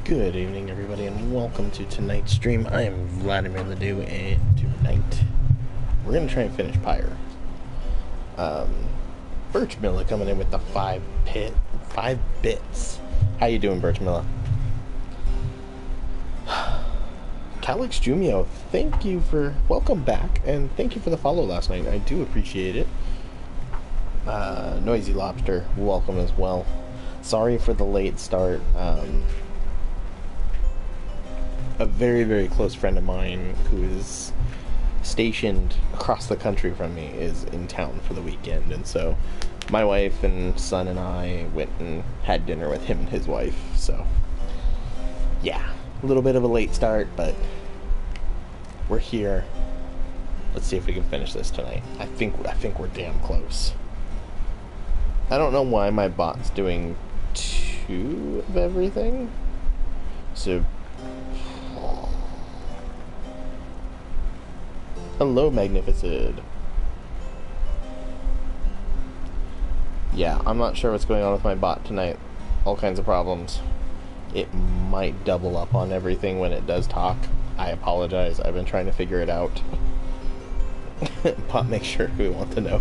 Good evening, everybody, and welcome to tonight's stream. I am Vladimir Ledoux, and tonight we're going to try and finish Pyre. Birch Miller coming in with the 5 bits. How you doing, Birch Miller? Calix Jumio, thank you for... welcome back, and thank you for the follow last night. I do appreciate it. Noisy Lobster, welcome as well. Sorry for the late start. A very, very close friend of mine who is stationed across the country from me is in town for the weekend, and so my wife and son and I went and had dinner with him and his wife. So yeah, a little bit of a late start, but we're here. Let's see if we can finish this tonight. I think we're damn close. I don't know why my bot's doing 2 of everything. So hello, Magnificent. Yeah, I'm not sure what's going on with my bot tonight. All kinds of problems. It might double up on everything when it does talk. I apologize. I've been trying to figure it out. Bot, make sure we want to know.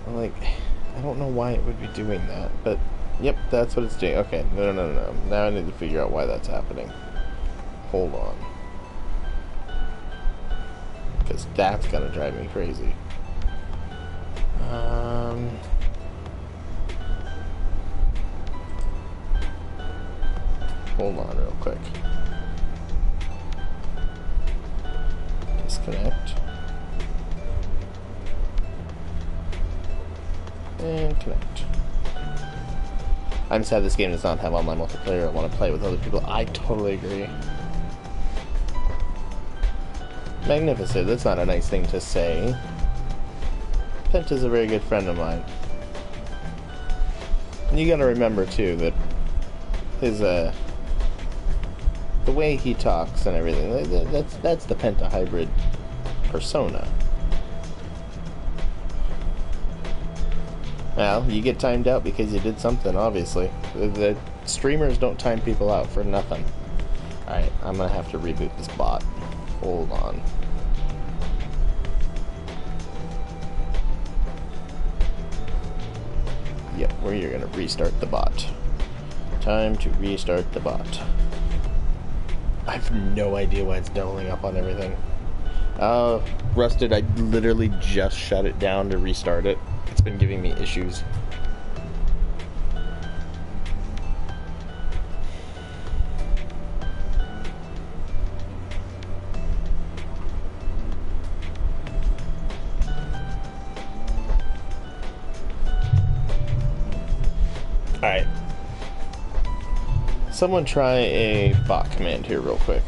Like, I don't know why it would be doing that, but yep, that's what it's doing. Okay, no. Now I need to figure out why that's happening. Hold on. Because that's gonna drive me crazy. Hold on real quick. Disconnect. And connect. I'm sad this game does not have online multiplayer. I want to play with other people. I totally agree. Magnificent. That's not a nice thing to say. Penta's a very good friend of mine. And you gotta remember, too, that his, the way he talks and everything, that's the Penta hybrid persona. Well, you get timed out because you did something, obviously. The streamers don't time people out for nothing. Alright, I'm gonna have to reboot this bot. Hold on. Yep, we're gonna restart the bot. Time to restart the bot. I have no idea why it's doubling up on everything. Rusted, I literally just shut it down to restart it. It's been giving me issues. Alright. Someone try a bot command here real quick.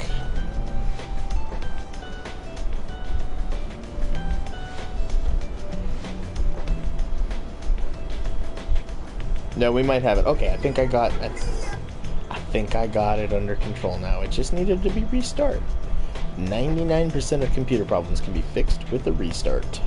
No, we might have it. Okay, I think I got it under control now. It just needed to be restart. 99% of computer problems can be fixed with a restart.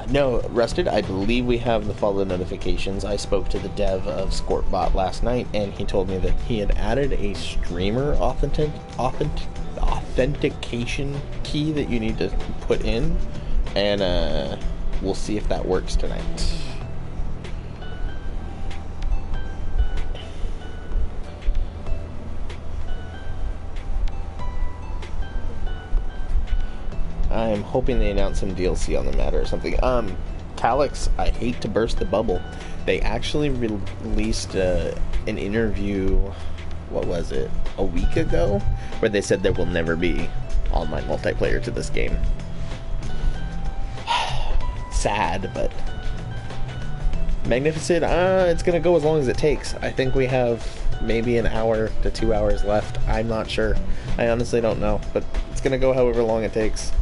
No, Rusted, I believe we have the follow notifications. I spoke to the dev of Scortbot last night, and he told me that he had added a streamer authentication key that you need to put in, and we'll see if that works tonight. I'm hoping they announce some DLC on the matter or something. Calix, I hate to burst the bubble. They actually released an interview, what was it, a week ago? Where they said there will never be online multiplayer to this game. Sad, but... Magnificent, it's gonna go as long as it takes. I think we have maybe an hour to 2 hours left. I'm not sure. I honestly don't know, but it's gonna go however long it takes.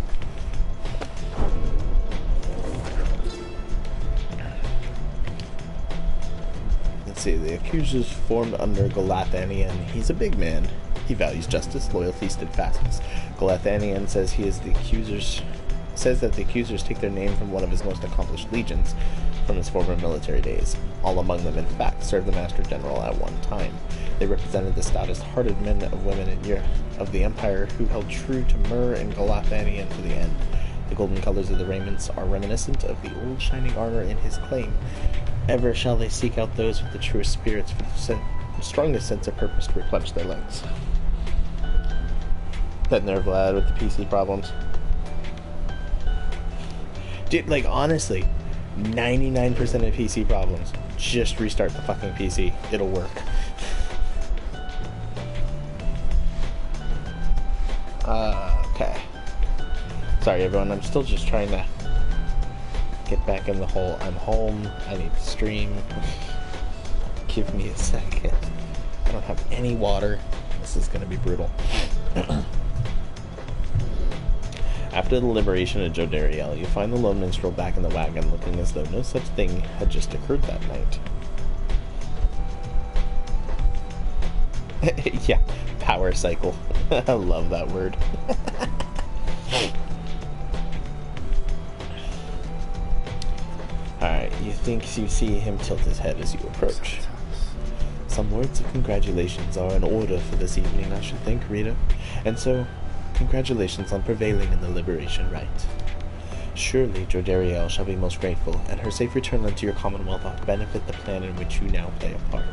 See, the accusers formed under Galathanian. He's a big man. He values justice, loyalty, steadfastness. Galathanian says that the accusers take their name from one of his most accomplished legions. from his former military days. All among them, in fact, served the Master General at one time. They represented the stoutest-hearted men of women in Europe, of the Empire, who held true to Myrrh and Galathanian to the end. The golden colors of the raiments are reminiscent of the old shining armor in his claim. Ever shall they seek out those with the truest spirits for the strongest sense of purpose to replenish their legs. That nerve lad with the PC problems. Dude, like, honestly, 99% of PC problems, just restart the fucking PC. It'll work. Okay. Sorry, everyone. I'm still just trying to get back in the whole I'm home, I need to stream. Give me a second. I don't have any water. This is going to be brutal. After the liberation of Jodariel, you find the lone minstrel back in the wagon, looking as though no such thing had just occurred that night. Yeah, power cycle. I love that word. Alright, you think you see him tilt his head as you approach. Some words of congratulations are in order for this evening, I should think, Rita. And so, congratulations on prevailing in the liberation rite. Surely Jodariel shall be most grateful, and her safe return unto your commonwealth ought benefit the plan in which you now play a part.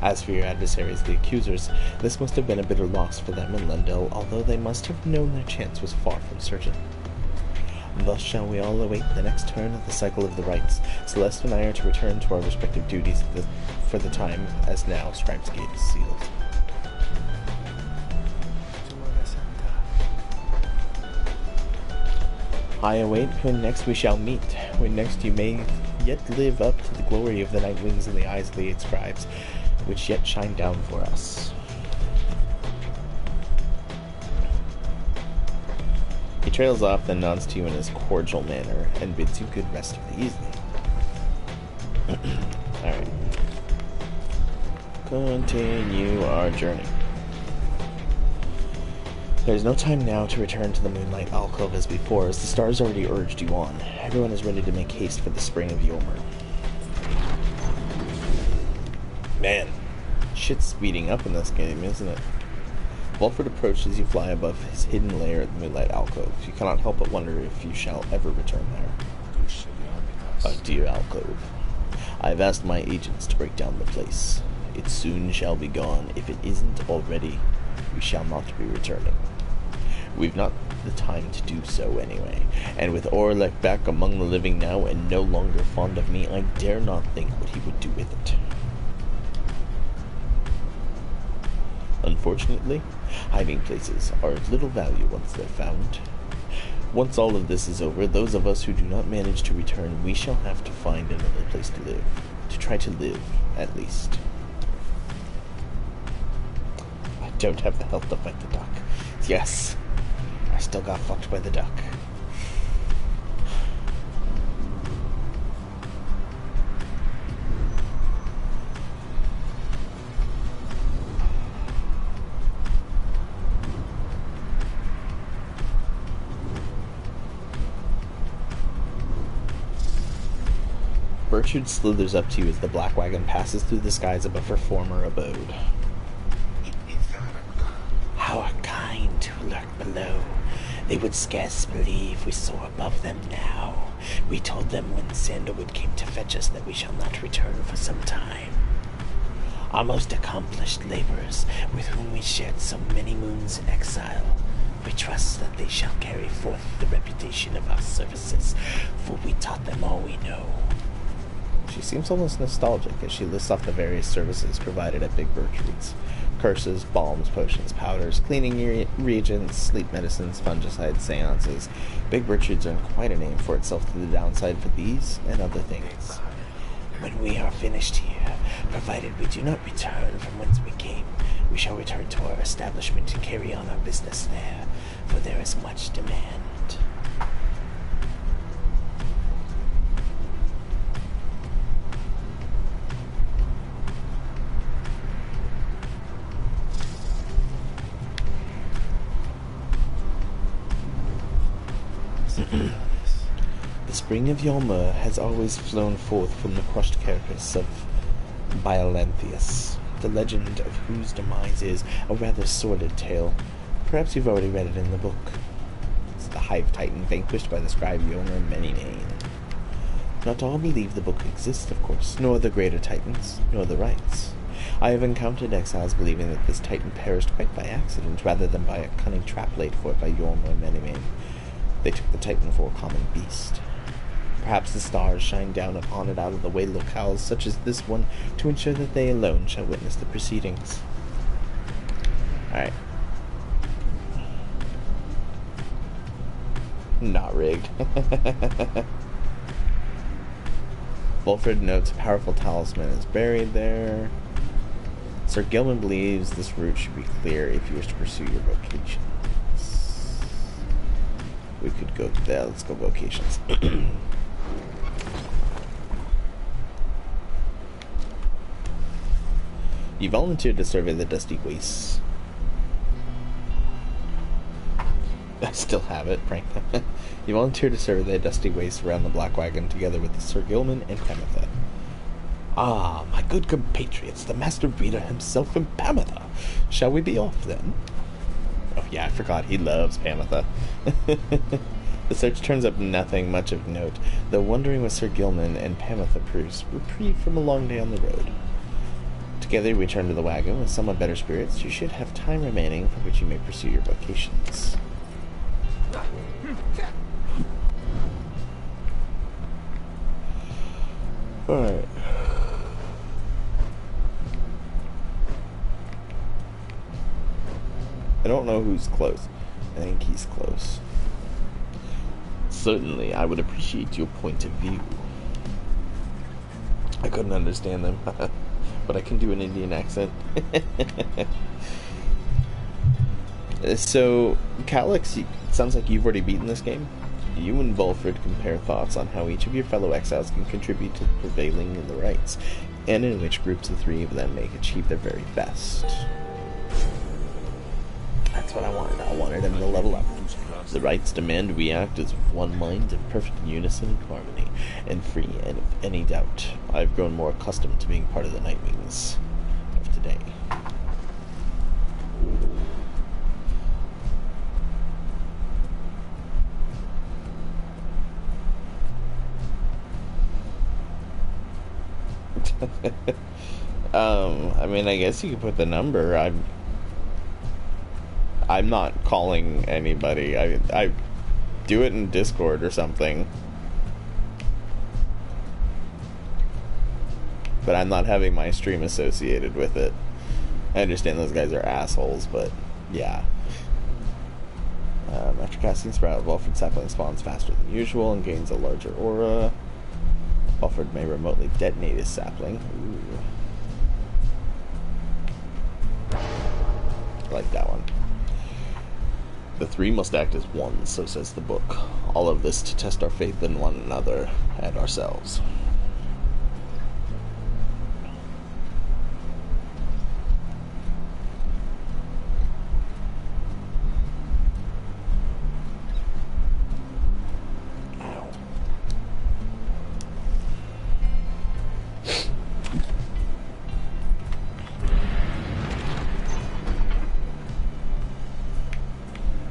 As for your adversaries, the accusers, this must have been a bitter loss for them in Lendil, although they must have known their chance was far from certain. Thus shall we all await the next turn of the cycle of the rites. Celeste and I are to return to our respective duties for the time, as now Scribe's Gate is sealed. I await when next we shall meet, when next you may yet live up to the glory of the night wings in the eyes of the 8 scribes, which yet shine down for us. He trails off, then nods to you in his cordial manner, and bids you good rest of the evening. Alright. Continue our journey. There is no time now to return to the moonlight alcove as before, as the stars already urged you on. Everyone is ready to make haste for the spring of Yomer. Man, shit's speeding up in this game, isn't it? Volford approached as you fly above his hidden lair at the moonlight alcove. You cannot help but wonder if you shall ever return there. Dear alcove, I have asked my agents to break down the place. It soon shall be gone. If it isn't already, we shall not be returning. We've not the time to do so anyway, and with Orlek back among the living now and no longer fond of me, I dare not think what he would do with it. Unfortunately, hiding places are of little value once they're found. Once all of this is over, those of us who do not manage to return, we shall have to find another place to live. To try to live, at least. I don't have the health to fight the duck. Yes, I still got fucked by the duck. Gertrude slithers up to you as the black wagon passes through the skies above her former abode. Our kind who lurk below, they would scarce believe we soar above them now. We told them when Sandalwood came to fetch us that we shall not return for some time. Our most accomplished laborers, with whom we shared so many moons in exile, we trust that they shall carry forth the reputation of our services, for we taught them all we know. She seems almost nostalgic as she lists off the various services provided at Big Gertrude's. Curses, balms, potions, powders, cleaning reagents, sleep medicines, fungicides, seances. Big Gertrude's earned quite a name for itself to the downside for these and other things. When we are finished here, provided we do not return from whence we came, we shall return to our establishment and carry on our business there, for there is much demand. This spring of Yolmer has always flown forth from the crushed carcass of Biolanthius, the legend of whose demise is a rather sordid tale. Perhaps you've already read it in the book. It's the Hive Titan vanquished by the scribe Yolmer Manymane. Not all believe the book exists, of course, nor the greater titans, nor the rites. I have encountered exiles believing that this titan perished quite by accident, rather than by a cunning trap laid for it by Yolmer Manymane. They took the titan for a common beast. Perhaps the stars shine down upon it out of the way locales such as this one to ensure that they alone shall witness the proceedings. Alright. Not rigged. Wolfred notes a powerful talisman is buried there. Sir Gilman believes this route should be clear if you wish to pursue your vocations. We could go there. Let's go vocations. You volunteered to survey the dusty wastes. I still have it, prank them. You volunteered to survey the dusty wastes around the Black Wagon together with Sir Gilman and Pamitha. Ah, my good compatriots, the Master Reader himself and Pamitha. Shall we be off, then? Oh yeah, I forgot, he loves Pamitha. The search turns up nothing much of note, though wondering what Sir Gilman and Pamitha proves reprieve from a long day on the road. Together we return to the wagon with somewhat better spirits. You should have time remaining for which you may pursue your vocations. Alright. I don't know who's close. I think he's close. Certainly, I would appreciate your point of view. I couldn't understand them, but I can do an Indian accent. So, Calyx, it sounds like you've already beaten this game. You and Volfred compare thoughts on how each of your fellow exiles can contribute to prevailing in the rites, and in which groups the three of them may achieve their very best. That's what I wanted. I wanted them to level up. The rites demand we act as one mind in perfect unison and harmony, and free of any doubt. I've grown more accustomed to being part of the Nightwings of today. I mean, I guess you could put the number. I'm not calling anybody. I do it in Discord or something. But I'm not having my stream associated with it. I understand those guys are assholes, but yeah. After casting Sprout, Wolfred sapling spawns faster than usual and gains a larger aura. Wolfred may remotely detonate his sapling. Ooh. I like that one. The three must act as one, so says the book. All of this to test our faith in one another and ourselves.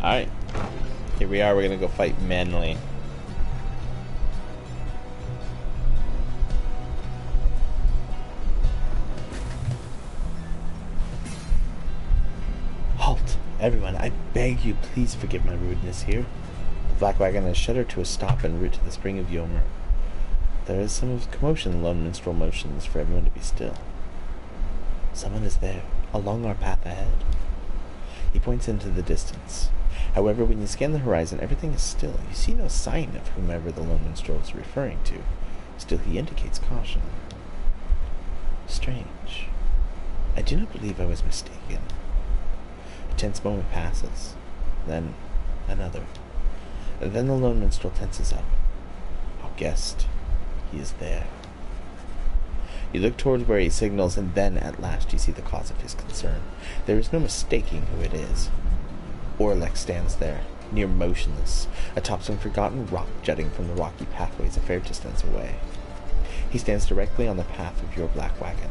Alright, here we are, we're gonna go fight Manly. Halt! Everyone, I beg you, please forgive my rudeness here. The Black Wagon has shuddered to a stop en route to the Spring of Yolmer. There is some commotion in the Lone Minstrel motions for everyone to be still. Someone is there, along our path ahead. He points into the distance. However, when you scan the horizon, everything is still. You see no sign of whomever the Lone Minstrel is referring to. Still, he indicates caution. Strange. I do not believe I was mistaken. A tense moment passes. Then, another. And then the Lone Minstrel tenses up. Our guest, he is there. You look towards where he signals, and then, at last, you see the cause of his concern. There is no mistaking who it is. Orlek stands there, near motionless, atop some forgotten rock jutting from the rocky pathways a fair distance away. He stands directly on the path of your black wagon.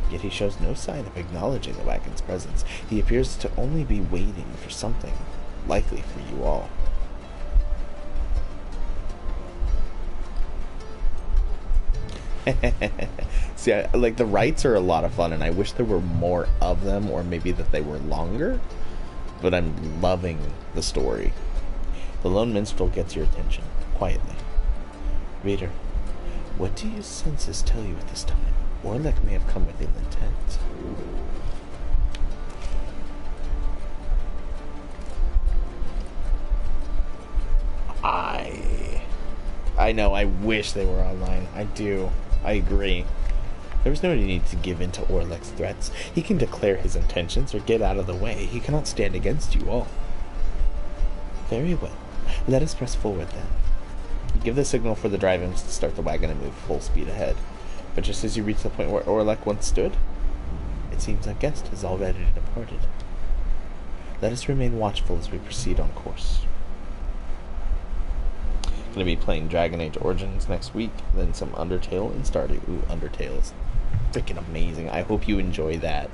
Yet he shows no sign of acknowledging the wagon's presence. He appears to only be waiting for something, likely for you all. See, like, the rites are a lot of fun, and I wish there were more of them, or maybe that they were longer, but I'm loving the story. The lone minstrel gets your attention, quietly. Reader, what do your senses tell you at this time? Orlek may have come with ill intent. I know, I wish they were online. I do. I agree. There was no need to give in to Orlek's threats. He can declare his intentions or get out of the way. He cannot stand against you all. Very well. Let us press forward then. You give the signal for the drive-ins to start the wagon and move full speed ahead. But just as you reach the point where Orlek once stood, it seems our guest has already departed. Let us remain watchful as we proceed on course. Going to be playing Dragon Age Origins next week, then some Undertale and Stardew. Ooh, Undertale is freaking amazing. I hope you enjoy that.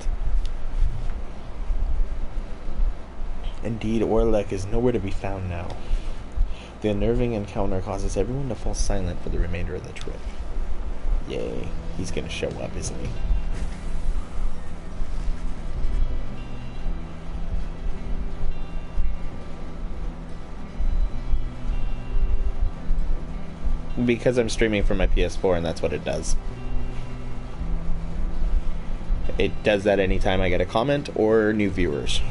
Indeed, Orlek is nowhere to be found now. The unnerving encounter causes everyone to fall silent for the remainder of the trip. Yay, he's going to show up, isn't he? Because I'm streaming from my PS4, and that's what it does. It does that anytime I get a comment or new viewers.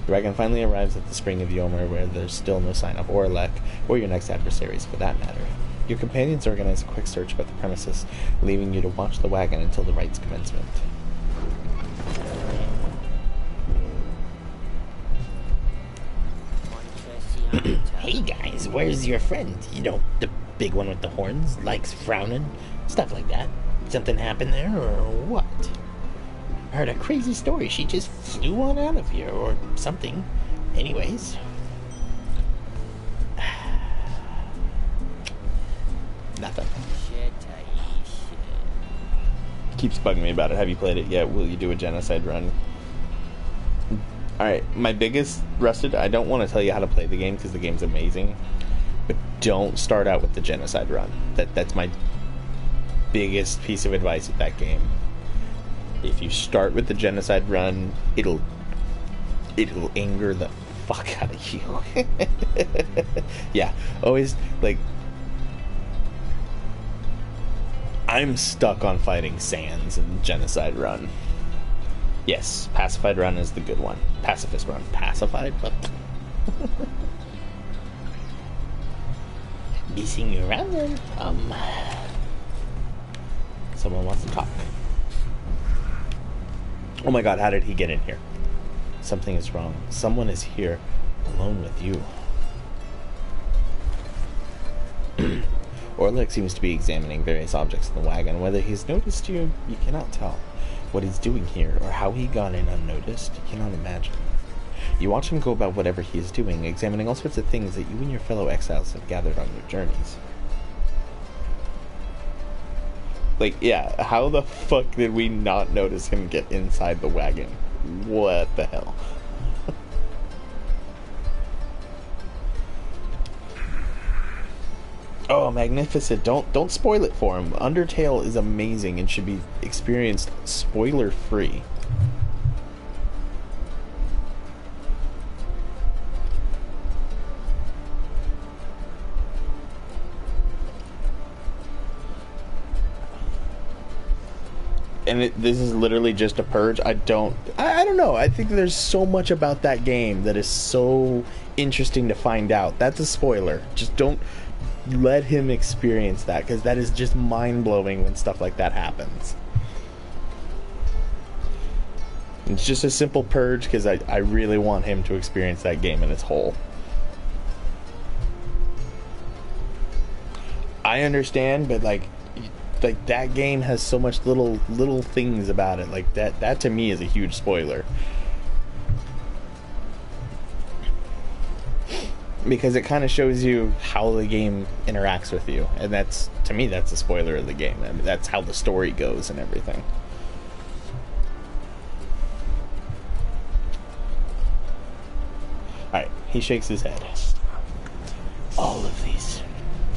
The wagon finally arrives at the Spring of Yomer, where there's still no sign of Orlek, or your next adversaries for that matter. Your companions organize a quick search about the premises, leaving you to watch the wagon until the rite's commencement. Hey guys, where's your friend? You know, the big one with the horns, likes frowning, stuff like that. Something happened there, or what? I heard a crazy story. She just flew on out of here, or something. Anyways. Nothing. Keeps bugging me about it. Have you played it yet? Will you do a genocide run? Alright, my biggest Rusted, I don't want to tell you how to play the game because the game's amazing, but don't start out with the genocide run. That's my biggest piece of advice with that game. If you start with the genocide run, it'll anger the fuck out of you. Yeah, always, like, I'm stuck on fighting Sans and genocide run. Yes, pacified run is the good one. Pacifist run. Pacified? What? Missing you around then? Someone wants to talk. Oh my god, how did he get in here? Something is wrong. Someone is here, alone with you. Orlek seems to be examining various objects in the wagon. Whether he's noticed you, you cannot tell. What he's doing here, or how he got in unnoticed, you cannot imagine. You watch him go about whatever he is doing, examining all sorts of things that you and your fellow exiles have gathered on your journeys. Like, yeah, how the fuck did we not notice him get inside the wagon? What the hell? Oh, magnificent. Don't spoil it for him. Undertale is amazing and should be experienced spoiler-free. And this is literally just a purge. I don't know. I think there's so much about that game that is so interesting to find out. That's a spoiler. Just don't let him experience that, because that is just mind-blowing when stuff like that happens. It's just a simple purge because I really want him to experience that game in its whole. I understand, but like that game has so much little things about it. Like that to me is a huge spoiler. because it kind of shows you how the game interacts with you, and that's, to me, that's a spoiler of the game. I mean, that's how the story goes and everything. Alright, he shakes his head. All of these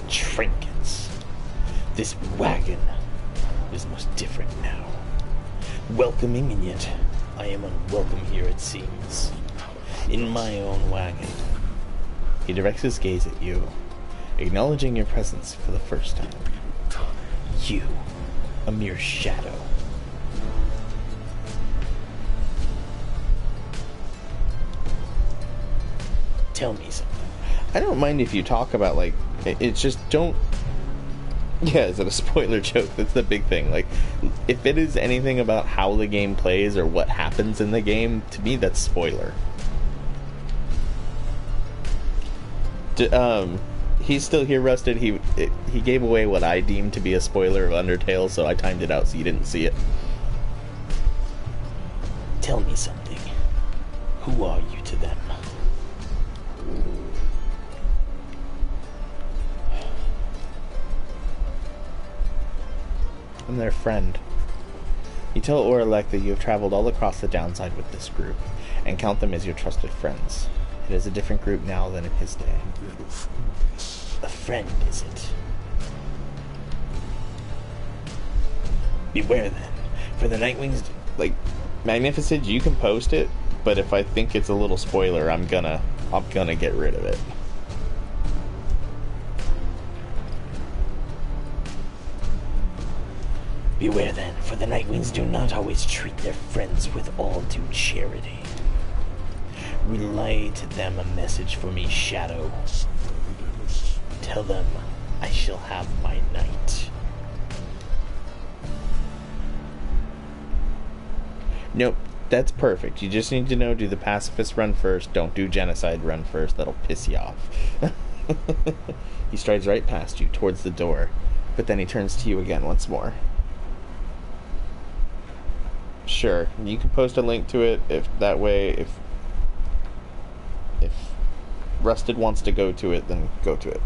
trinkets. This wagon is most different now. Welcoming, and yet I am unwelcome here, it seems. In my own wagon. He directs his gaze at you, acknowledging your presence for the first time. You, a mere shadow. Tell me something. I don't mind if you talk about, like, it's just don't... Yeah, is it a spoiler joke? That's the big thing. Like, if it is anything about how the game plays or what happens in the game, to me, that's spoiler. He's still here, Rusted. He gave away what I deemed to be a spoiler of Undertale, so I timed it out so you didn't see it. Tell me something. Who are you to them? I'm their friend. You tell Oralek that you have traveled all across the downside with this group, and count them as your trusted friends. It is a different group now than in his day. A friend, is it? Beware then, for the Nightwings... Like, Magnificent, you can post it, but if I think it's a little spoiler, I'm gonna get rid of it. Beware then, for the Nightwings do not always treat their friends with all due charity. Relay to them a message for me, Shadow. Tell them I shall have my night. Nope, that's perfect. You just need to know, do the pacifist run first, don't do genocide run first. That'll piss you off. He strides right past you, towards the door, but then he turns to you again once more. Sure, you can post a link to it if that way, if Rusted wants to go to it, then go to it.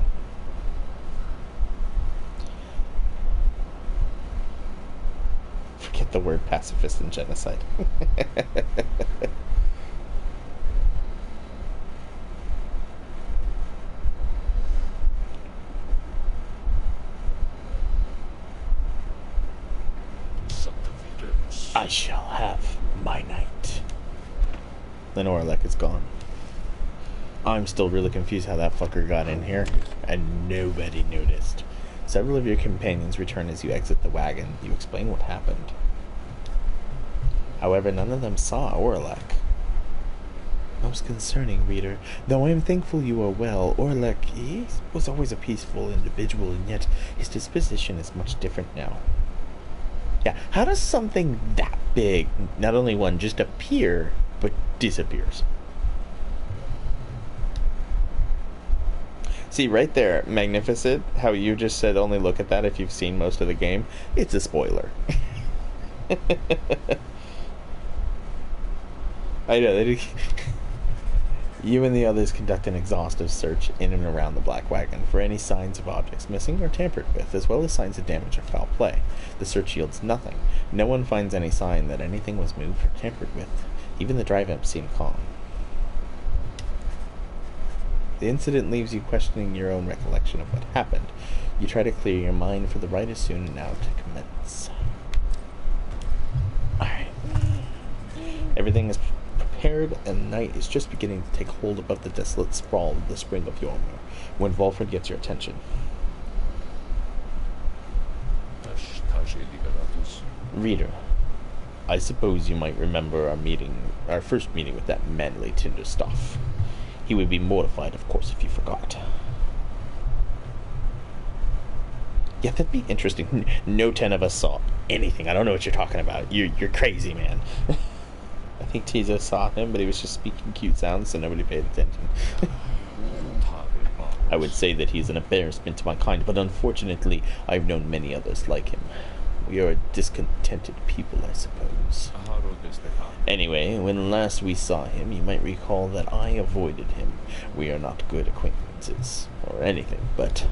Forget the word pacifist and genocide. I shall have my night. Then Oralek is gone. I'm still really confused how that fucker got in here, and nobody noticed. Several of your companions return as you exit the wagon. You explain what happened. However, none of them saw Oralek. Most concerning, reader. Though I am thankful you are well, Oralek, he was always a peaceful individual, and yet his disposition is much different now. Yeah, how does something that big, not only one, just appear, but disappears? See, right there, Magnificent, how you just said only look at that if you've seen most of the game. It's a spoiler. I know. You and the others conduct an exhaustive search in and around the Black Wagon for any signs of objects missing or tampered with, as well as signs of damage or foul play. The search yields nothing. No one finds any sign that anything was moved or tampered with. Even the drive imps seem calm. The incident leaves you questioning your own recollection of what happened. You try to clear your mind, for the rite is soon now to commence. Alright. Everything is prepared, and night is just beginning to take hold above the desolate sprawl of the spring of Yormir, when Volfred gets your attention. Reader, I suppose you might remember our first meeting with that manly Tinderstoff. He would be mortified, of course, if you forgot. Yeah, that'd be interesting. No 10 of us saw anything. I don't know what you're talking about. You're crazy, man. I think Tizo saw him, but he was just speaking cute sounds, so nobody paid attention. I would say that he's an embarrassment to my kind, but unfortunately, I've known many others like him. We are a discontented people, I suppose. Anyway, when last we saw him, you might recall that I avoided him. We are not good acquaintances, or anything, but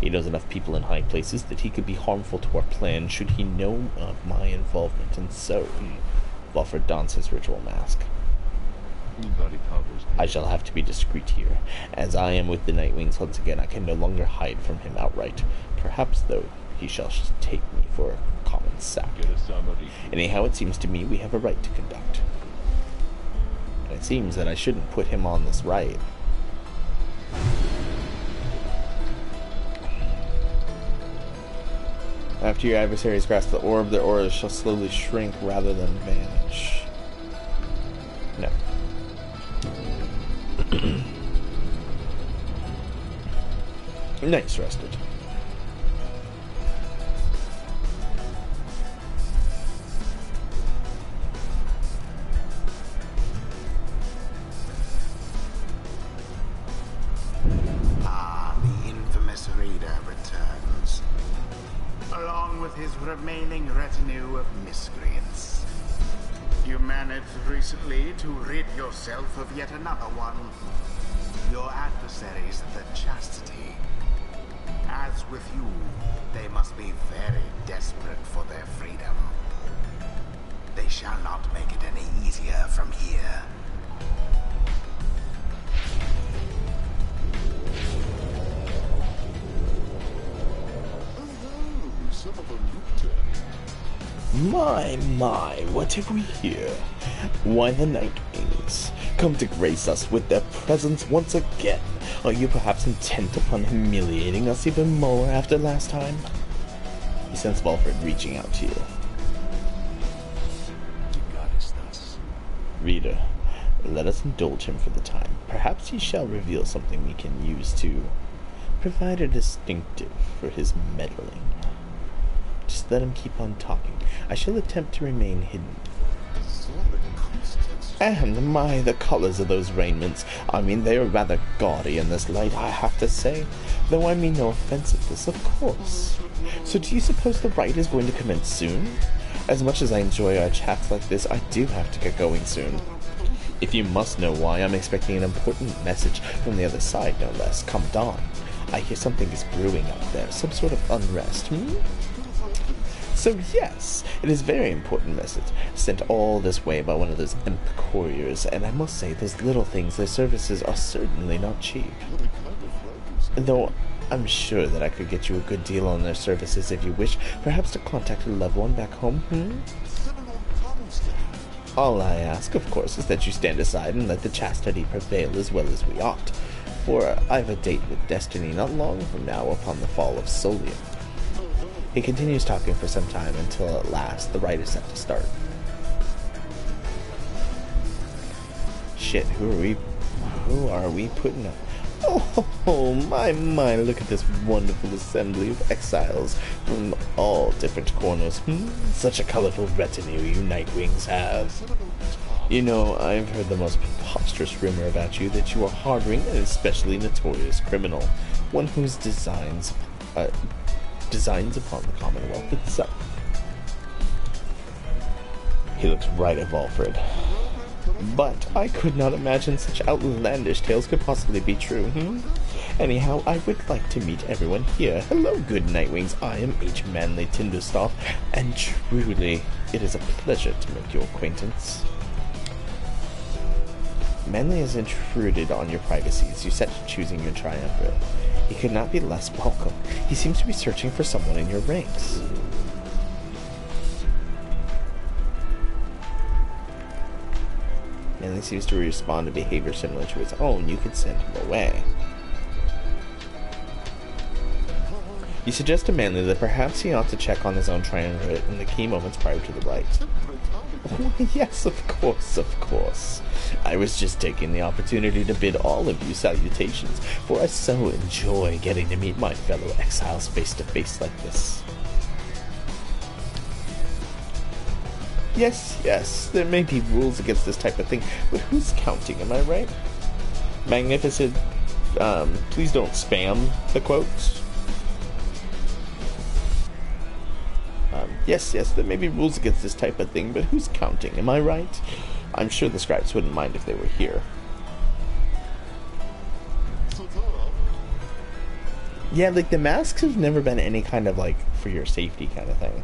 he knows enough people in high places that he could be harmful to our plan should he know of my involvement, and so Walford dons his ritual mask. I shall have to be discreet here. As I am with the Nightwings once again, I can no longer hide from him outright. Perhaps, though, he shall take me for a common sap. Anyhow, it seems to me we have a right to conduct. And it seems that I shouldn't put him on this right. After your adversaries grasp the orb, their auras shall slowly shrink rather than vanish. No. Nice, rested. The infamous Raider returns, along with his remaining retinue of miscreants. You managed recently to rid yourself of yet another one. Your adversaries, the Chastity. As with you, they must be very desperate for their freedom. They shall not make it any easier from here. My, what have we here? Why, the Nightwings, come to grace us with their presence once again. Are you perhaps intent upon humiliating us even more after last time? He sends Walford reaching out to you. Reader, let us indulge him for the time. Perhaps he shall reveal something we can use to provide a distinctive for his meddling. Just let him keep on talking. I shall attempt to remain hidden. And my, the colors of those raiments. I mean, they are rather gaudy in this light, I have to say. Though I mean no offensiveness, of course. So do you suppose the rite is going to commence soon? As much as I enjoy our chats like this, I do have to get going soon. If you must know why, I'm expecting an important message from the other side, no less. Come dawn. I hear something is brewing up there. Some sort of unrest, So yes, it is a very important message, sent all this way by one of those imp couriers, and I must say, those little things, their services are certainly not cheap. Though I'm sure that I could get you a good deal on their services if you wish, perhaps to contact a loved one back home, All I ask, of course, is that you stand aside and let the chastity prevail as well as we ought, for I've a date with Destiny not long from now upon the fall of Solium. He continues talking for some time until at last the rite is set to start. Shit, who are we putting up? Oh, my, look at this wonderful assembly of exiles from all different corners. Such a colorful retinue you Nightwings have. You know, I've heard the most preposterous rumor about you, that you are harboring an especially notorious criminal, one whose designs upon the Commonwealth itself. He looks right at Walford. But I could not imagine such outlandish tales could possibly be true, Anyhow, I would like to meet everyone here. Hello, good Nightwings. I am H. Manly Tinderstaff, and truly, it is a pleasure to make your acquaintance. Manly has intruded on your privacy as you set to choosing your triumvirate. He could not be less welcome. He seems to be searching for someone in your ranks. Manly seems to respond to behavior similar to his own. You could send him away. You suggest to Manly that perhaps he ought to check on his own triumvirate in the key moments prior to the rite. Yes, of course. I was just taking the opportunity to bid all of you salutations, for I so enjoy getting to meet my fellow exiles face to face like this. Yes, there may be rules against this type of thing, but who's counting, am I right? Magnificent, please don't spam the quotes. Yes, there may be rules against this type of thing, but who's counting, am I right? I'm sure the scribes wouldn't mind if they were here. Yeah, like, the masks have never been any kind of, like, for your safety kind of thing.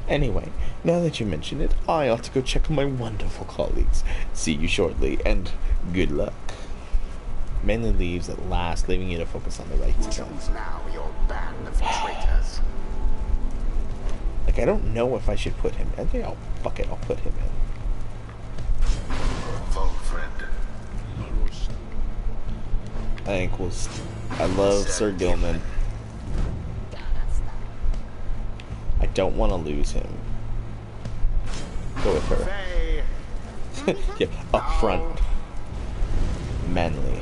Anyway, now that you mention it, I ought to go check on my wonderful colleagues. See you shortly, and good luck. Manly leaves at last, leaving you to focus on the right stuff. Choose now your band of traitors. Like, I don't know if I should put him in. Okay, fuck it, I'll put him in. Volfred. I think I love Sir Gilman. I don't want to lose him. Go with her. Faye. Yeah, up front. Manly.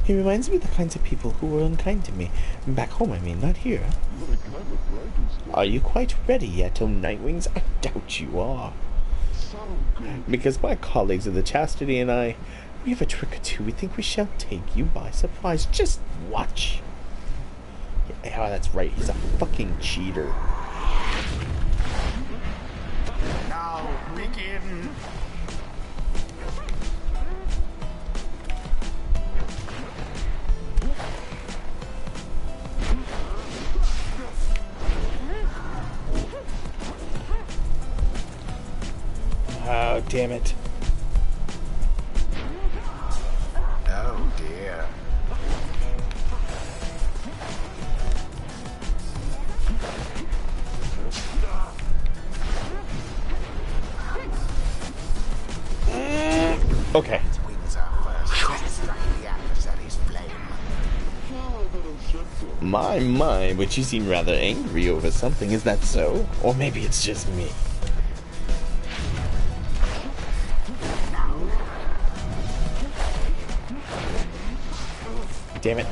He reminds me of the kinds of people who were unkind to me. Back home, I mean, not here. Are you quite ready yet, oh Nightwings? I doubt you are. Because my colleagues of the Chastity and I, we have a trick or two we think we shall take you by surprise. Just watch. Yeah, that's right, he's a fucking cheater. Now begin. Oh, damn it. Oh dear. Okay. Wings are first. Strike the adversary's flame. My, but you seem rather angry over something, is that so? Or maybe it's just me. Damn it.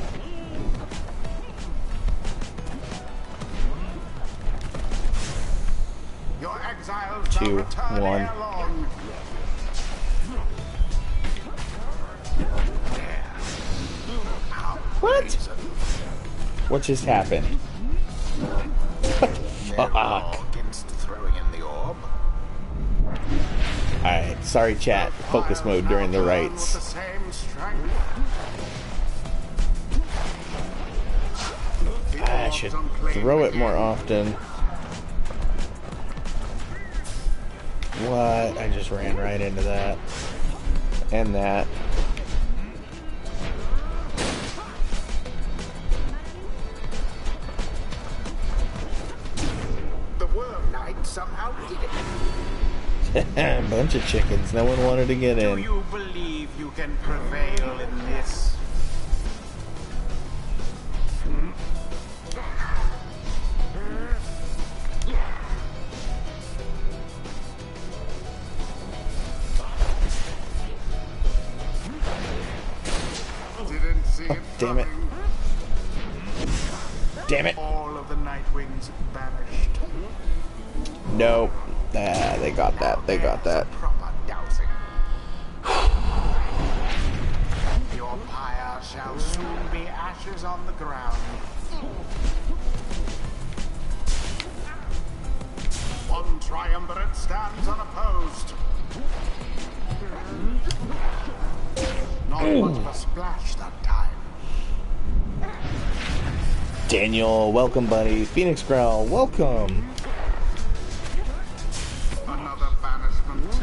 Your exiles 2, shall return 1. ere long. What? What just happened? Fuck. Against throwing in the orb. Alright, sorry chat. Focus mode during the rites. With the same strength. I should throw it more often. What? I just ran right into that. And that. The Worm Knight somehow did it. Bunch of chickens. No one wanted to get Do in. you believe you can prevail in this? Didn't see it Damn it. coming. Damn it. All of the Nightwings vanished. Nope. Ah, they got that. They got that. Proper dousing. Your pyre shall soon be ashes on the ground. One triumvirate stands unopposed. Not much of a splash that time. Daniel, welcome, buddy. Phoenix Growl, welcome. Another banishment.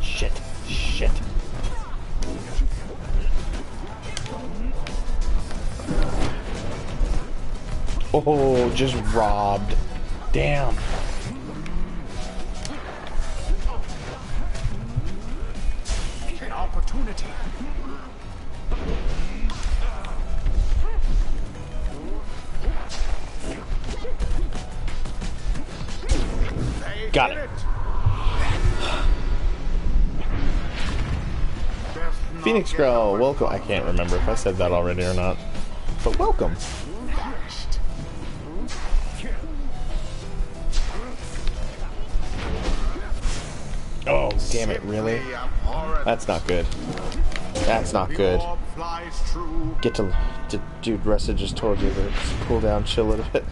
Shit. Shit. Oh, just robbed. Damn. An opportunity. They Got did it. Best not Phoenix get Growl, over welcome. I can't remember if I said that already or not. But welcome. vanished. Oh, damn it, really? Simply abhorrent. That's not good. That's not The good. orb flies true. Get to Dude, Ressa just told you to cool down, chill a little bit.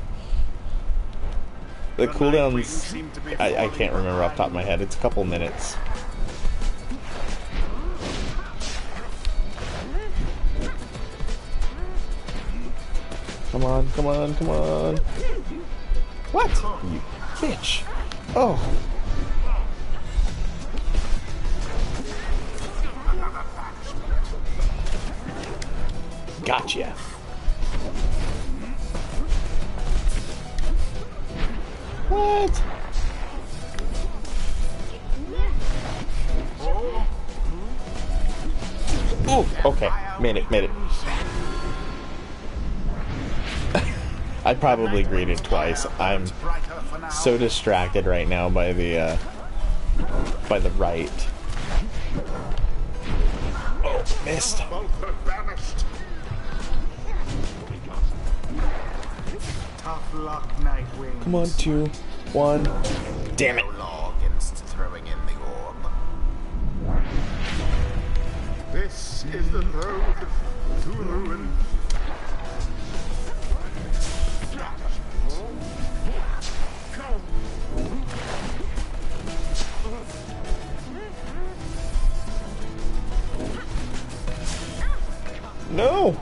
The cooldowns, I can't remember off the top of my head. It's a couple minutes. Come on, come on, come on. What? You bitch. Oh. Gotcha. What? Oh, okay. Made it. I probably greeted twice. I'm so distracted right now by the right. Oh, missed. Tough luck, Nightwing. Come on, 2, 1. Damn it. No law against throwing in the orb. This is the road to ruin. No.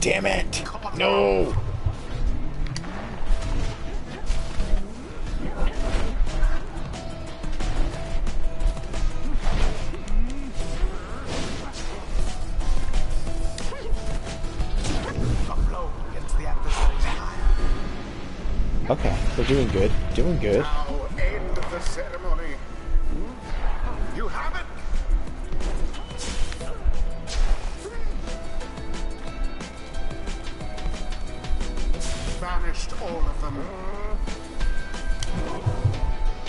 Damn it! No! Okay, we're doing good. Doing good. Now end the ceremony. You have it. Banished all of them.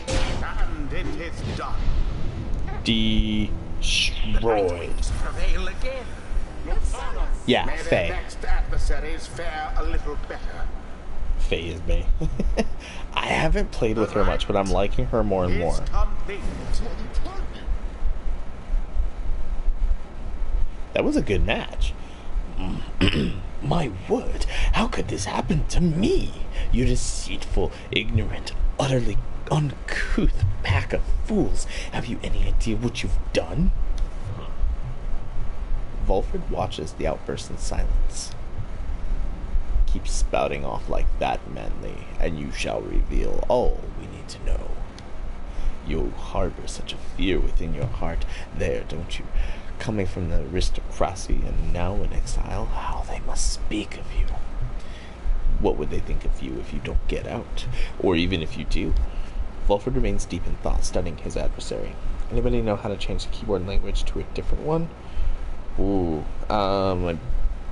And it is done. Destroyed. Prevail again. Yeah, May their Faye. next adversaries fare a little better. Faye is me. I haven't played with her much, but I'm liking her more and more. Is complete. That was a good match. My word, how could this happen to me? You deceitful, ignorant, utterly uncouth pack of fools. Have you any idea what you've done? Volfred watches the outburst in silence. Keep spouting off like that, Manly, and you shall reveal all we need to know. You harbor such a fear within your heart there, don't you? Coming from the aristocracy and now in exile, how they must speak of you. What would they think of you if you don't get out? Or even if you do? Volfred remains deep in thought, studying his adversary. Anybody know how to change the keyboard language to a different one? Ooh, I'm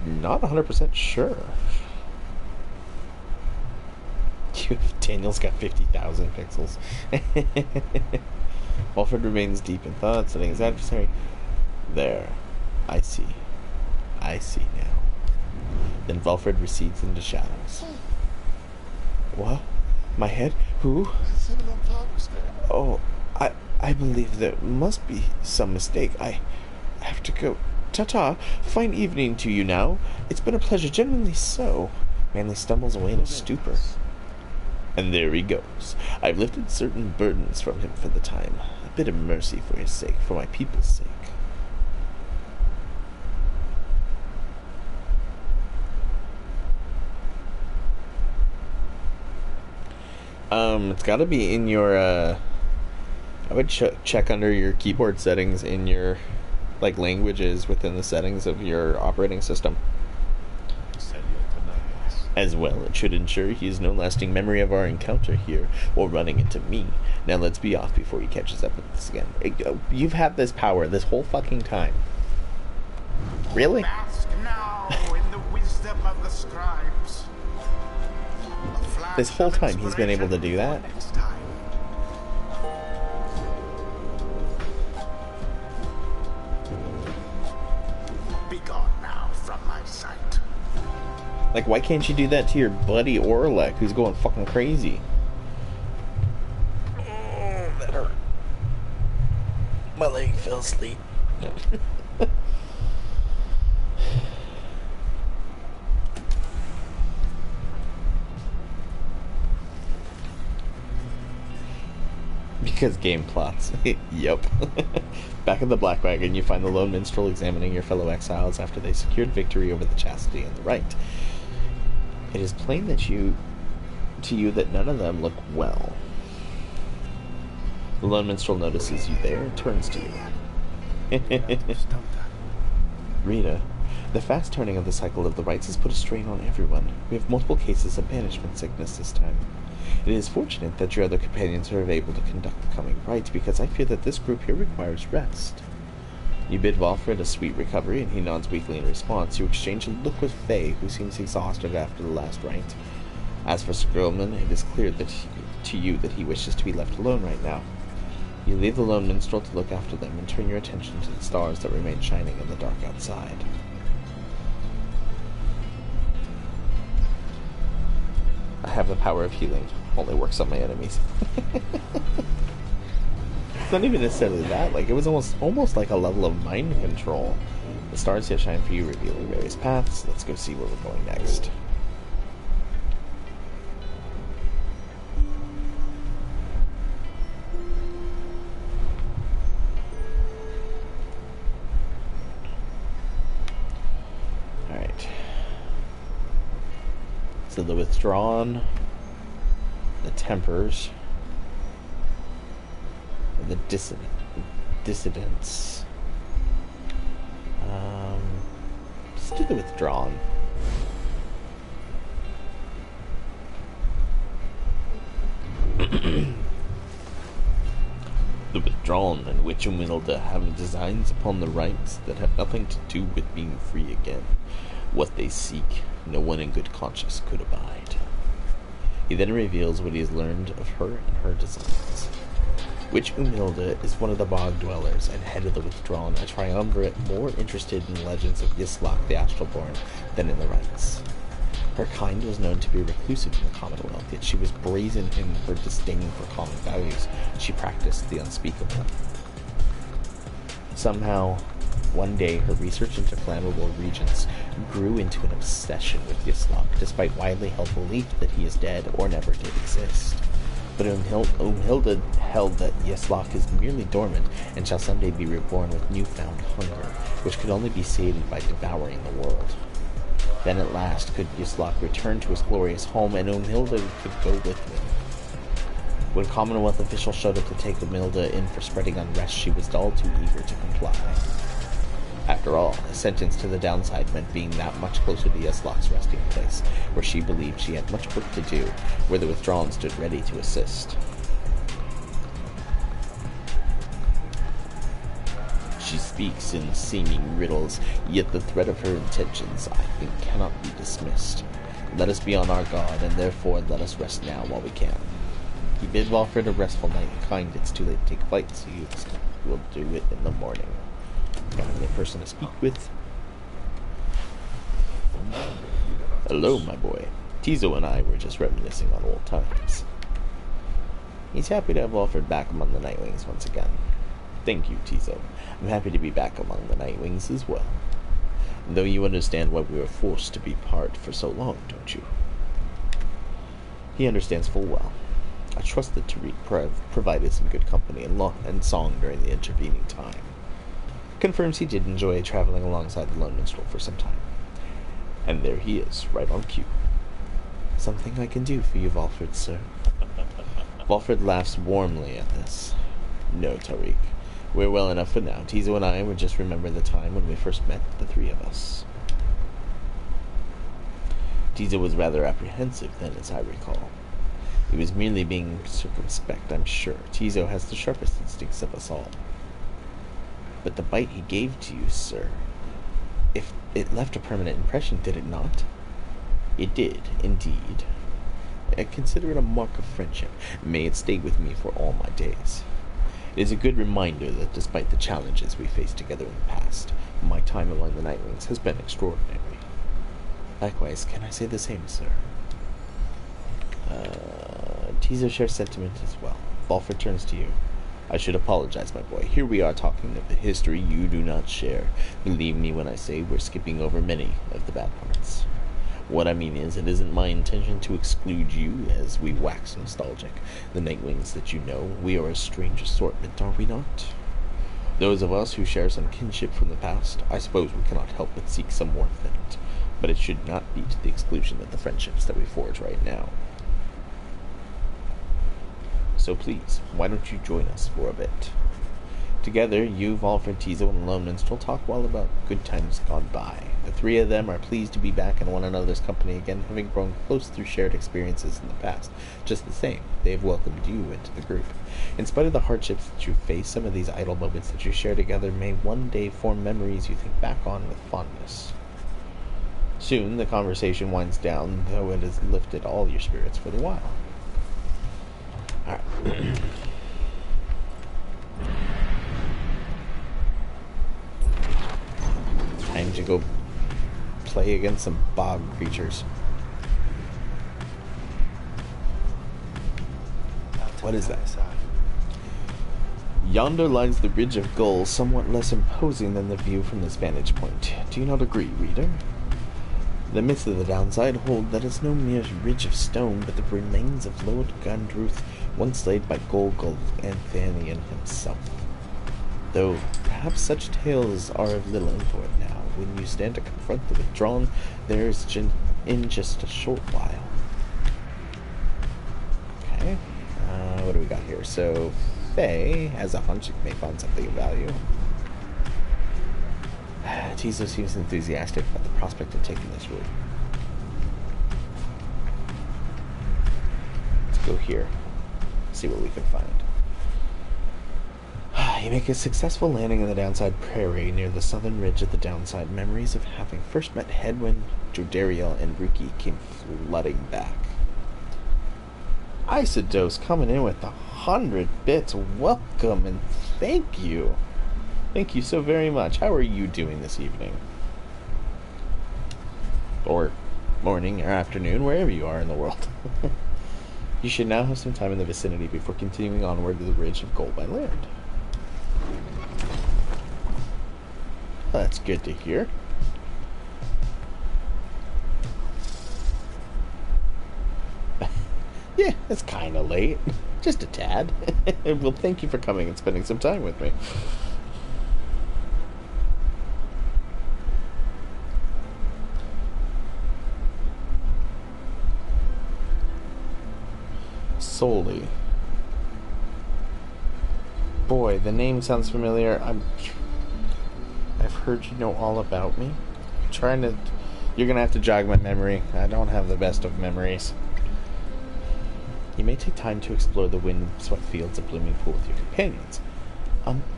not 100% sure. Daniel's got 50,000 pixels. Volfred remains deep in thought, studying his adversary. There. I see. I see now. Then Volfred recedes into shadows. What? My head? Who? Oh, I believe there must be some mistake. I have to go. Ta-ta. Fine evening to you now. It's been a pleasure, genuinely so. Manly stumbles away in a stupor. And there he goes. I've lifted certain burdens from him for the time. A bit of mercy for his sake, for my people's sake. It's gotta be in your, I would check under your keyboard settings in your, like, languages within the settings of your operating system. As well, it should ensure he has no lasting memory of our encounter here, or running into me. Now let's be off before he catches up with us again. You've had this power this whole fucking time. Really? Bask now in the wisdom of the scribes. This whole time he's been able to do that? Next time. Like, why can't you do that to your buddy Orlek, who's going fucking crazy? Oh, that hurt. My leg fell asleep. Because game plots. Yup. Back in the Black Wagon, you find the lone minstrel examining your fellow exiles after they secured victory over the Chastity and the Right. It is plain to you that none of them look well. The lone minstrel notices you there and turns to you. Rita, the fast turning of the cycle of the rites has put a strain on everyone. We have multiple cases of banishment sickness this time. It is fortunate that your other companions are able to conduct the coming rites, because I fear that this group here requires rest. You bid Walfred a sweet recovery, and he nods weakly in response. You exchange a look with Faye, who seems exhausted after the last rite. As for Skirlman, it is clear to you that he wishes to be left alone right now. You leave the lone minstrel to look after them, and turn your attention to the stars that remain shining in the dark outside. I have the power of healing. Only works on my enemies. It's not even necessarily that. Like, it was almost like a level of mind control. The stars yet shine for you, revealing various paths. Let's go see where we're going next. Alright. So the Withdrawn, the Tempers, the Dissidents. Let's do the Withdrawn. The Withdrawn and Witch Umilda have designs upon the rites that have nothing to do with being free again. What they seek, no one in good conscience could abide. He then reveals what he has learned of her and her designs. Witch Umilda is one of the bog dwellers and head of the Withdrawn, a triumvirate more interested in the legends of Yislok the Astralborn than in the rites. Her kind was known to be reclusive in the Commonwealth, yet she was brazen in her disdain for common values. She practiced the unspeakable. Somehow, one day, her research into flammable regions grew into an obsession with Yislok, despite widely held belief that he is dead or never did exist. But Umhilda held that Yislok is merely dormant and shall someday be reborn with newfound hunger, which could only be sated by devouring the world. Then at last could Yislok return to his glorious home, and Umhilda could go with him. When Commonwealth officials showed up to take Umhilda in for spreading unrest, she was all too eager to comply. After all, a sentence to the downside meant being that much closer to Yislok's resting place, where she believed she had much work to do, where the Withdrawn stood ready to assist. She speaks in seeming riddles, yet the thread of her intentions, I think, cannot be dismissed. Let us be on our guard, and therefore let us rest now while we can. He bid Walfred a restful night. Kind, it's too late to take flight, so you will do it in the morning. Got any person to speak with? Hello, my boy. Tizo and I were just reminiscing on old times. He's happy to have Walfred back among the Nightwings once again. Thank you, Tizo. I'm happy to be back among the Nightwings as well. Though you understand why we were forced to be apart for so long, don't you? He understands full well. I trust that Tariq provided some good company and song during the intervening time. Confirms he did enjoy traveling alongside the lone minstrel for some time. And there he is, right on cue. Something I can do for you, Walfred, sir. Walfred laughs warmly at this. No, Tariq. We're well enough for now. Tizo and I were just remembering the time when we first met, the three of us. Tizo was rather apprehensive then, as I recall. He was merely being circumspect, I'm sure. Tizo has the sharpest instincts of us all. But the bite he gave to you, sir, if it left a permanent impression, did it not? It did, indeed. I consider it a mark of friendship. May it stay with me for all my days. It is a good reminder that despite the challenges we faced together in the past, my time among the Nightwings has been extraordinary. Likewise, can I say the same, sir? Tizo shares sentiment as well. Balfour turns to you. I should apologize, my boy. Here we are talking of the history you do not share. Believe me when I say we're skipping over many of the bad parts. What I mean is, it isn't my intention to exclude you as we wax nostalgic. The Nightwings that you know, we are a strange assortment, are we not? Those of us who share some kinship from the past, I suppose we cannot help but seek some warmth in it. But it should not be to the exclusion of the friendships that we forge right now. So please, why don't you join us for a bit? Together, you, Volfred, Tizo, and the Lone Minstrel talk well about good times gone by. The three of them are pleased to be back in one another's company again, having grown close through shared experiences in the past. Just the same, they have welcomed you into the group. In spite of the hardships that you face, some of these idle moments that you share together may one day form memories you think back on with fondness. Soon, the conversation winds down, though it has lifted all your spirits for the while. Alright. Time to go play against some bog creatures. What is that? Yonder lies the ridge of Gull, somewhat less imposing than the view from this vantage point. Do you not agree, reader? The myths of the downside hold that it's no mere ridge of stone, but the remains of Lord Gandruth, once laid by Golgol and Thanian himself. Though perhaps such tales are of little import now, when you stand to confront the withdrawn, there's in just a short while. Okay, what do we got here? So, Faye has a hunch it may find something of value. Tizo seems enthusiastic about the prospect of taking this route. Let's go here. See what we can find. You make a successful landing in the downside prairie near the southern ridge of the downside. Memories of having first met Hedwyn, Jodariel, and Ruki came flooding back. Isidose coming in with 100 bits. Welcome and thank you. Thank you so very much. How are you doing this evening? Or morning or afternoon, wherever you are in the world. You should now have some time in the vicinity before continuing onward to the ridge of Gold by land. Well, that's good to hear. Yeah, it's kind of late. Just a tad. Well, thank you for coming and spending some time with me. Solely. Boy, the name sounds familiar. I've heard you know all about me. You're gonna have to jog my memory. I don't have the best of memories. You may take time to explore the wind-swept fields of Blooming Pool with your companions.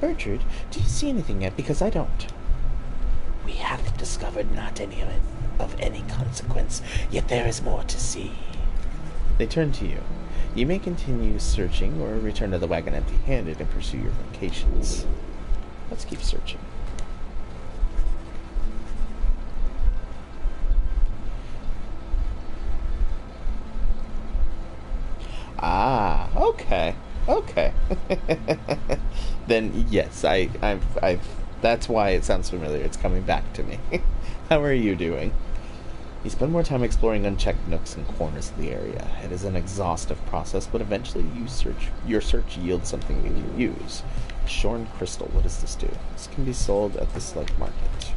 Bertrude, do you see anything yet? Because I don't. We have discovered not any of any consequence, yet there is more to see. They turn to you. You may continue searching or return to the wagon empty-handed and pursue your vocations. Let's keep searching. Ah, okay. Then yes, I've that's why it sounds familiar. It's coming back to me. How are you doing? You spend more time exploring unchecked nooks and corners of the area. It is an exhaustive process, but eventually your search yields something you can use. Shorn crystal, what does this do? This can be sold at the slug market.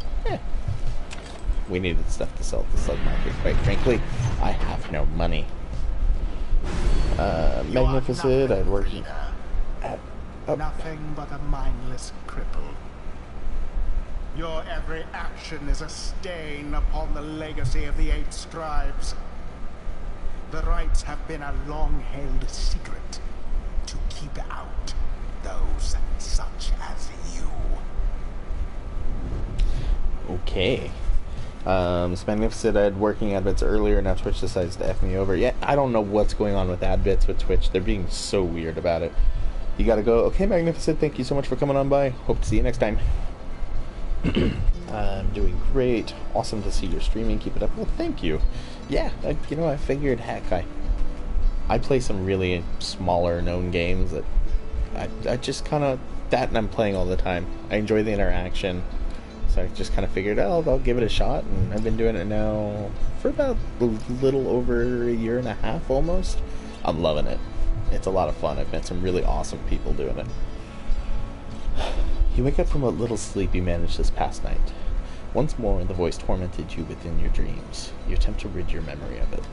We needed stuff to sell at the slug market, quite frankly. I have no money. Magnificent, I'd work at... Nothing but a mindless cripple. Your every action is a stain upon the legacy of the 8 scribes. The rites have been a long-held secret to keep out those such as you. Okay. Magnificent, I had working ad bits earlier, now Twitch decides to F me over. Yeah, I don't know what's going on with ad bits with Twitch. They're being so weird about it. You gotta go, okay, Magnificent, thank you so much for coming on by. Hope to see you next time. I'm doing great. Awesome to see your streaming. Keep it up. Well, thank you. Yeah, I figured, heck, I play some really smaller known games that I just kind of, that and I'm playing all the time. I enjoy the interaction. So I just kind of figured, oh, I'll give it a shot. And I've been doing it now for about a little over a year and a half almost. I'm loving it. It's a lot of fun. I've met some really awesome people doing it. You wake up from what little sleep you managed this past night. Once more, the voice tormented you within your dreams. You attempt to rid your memory of it.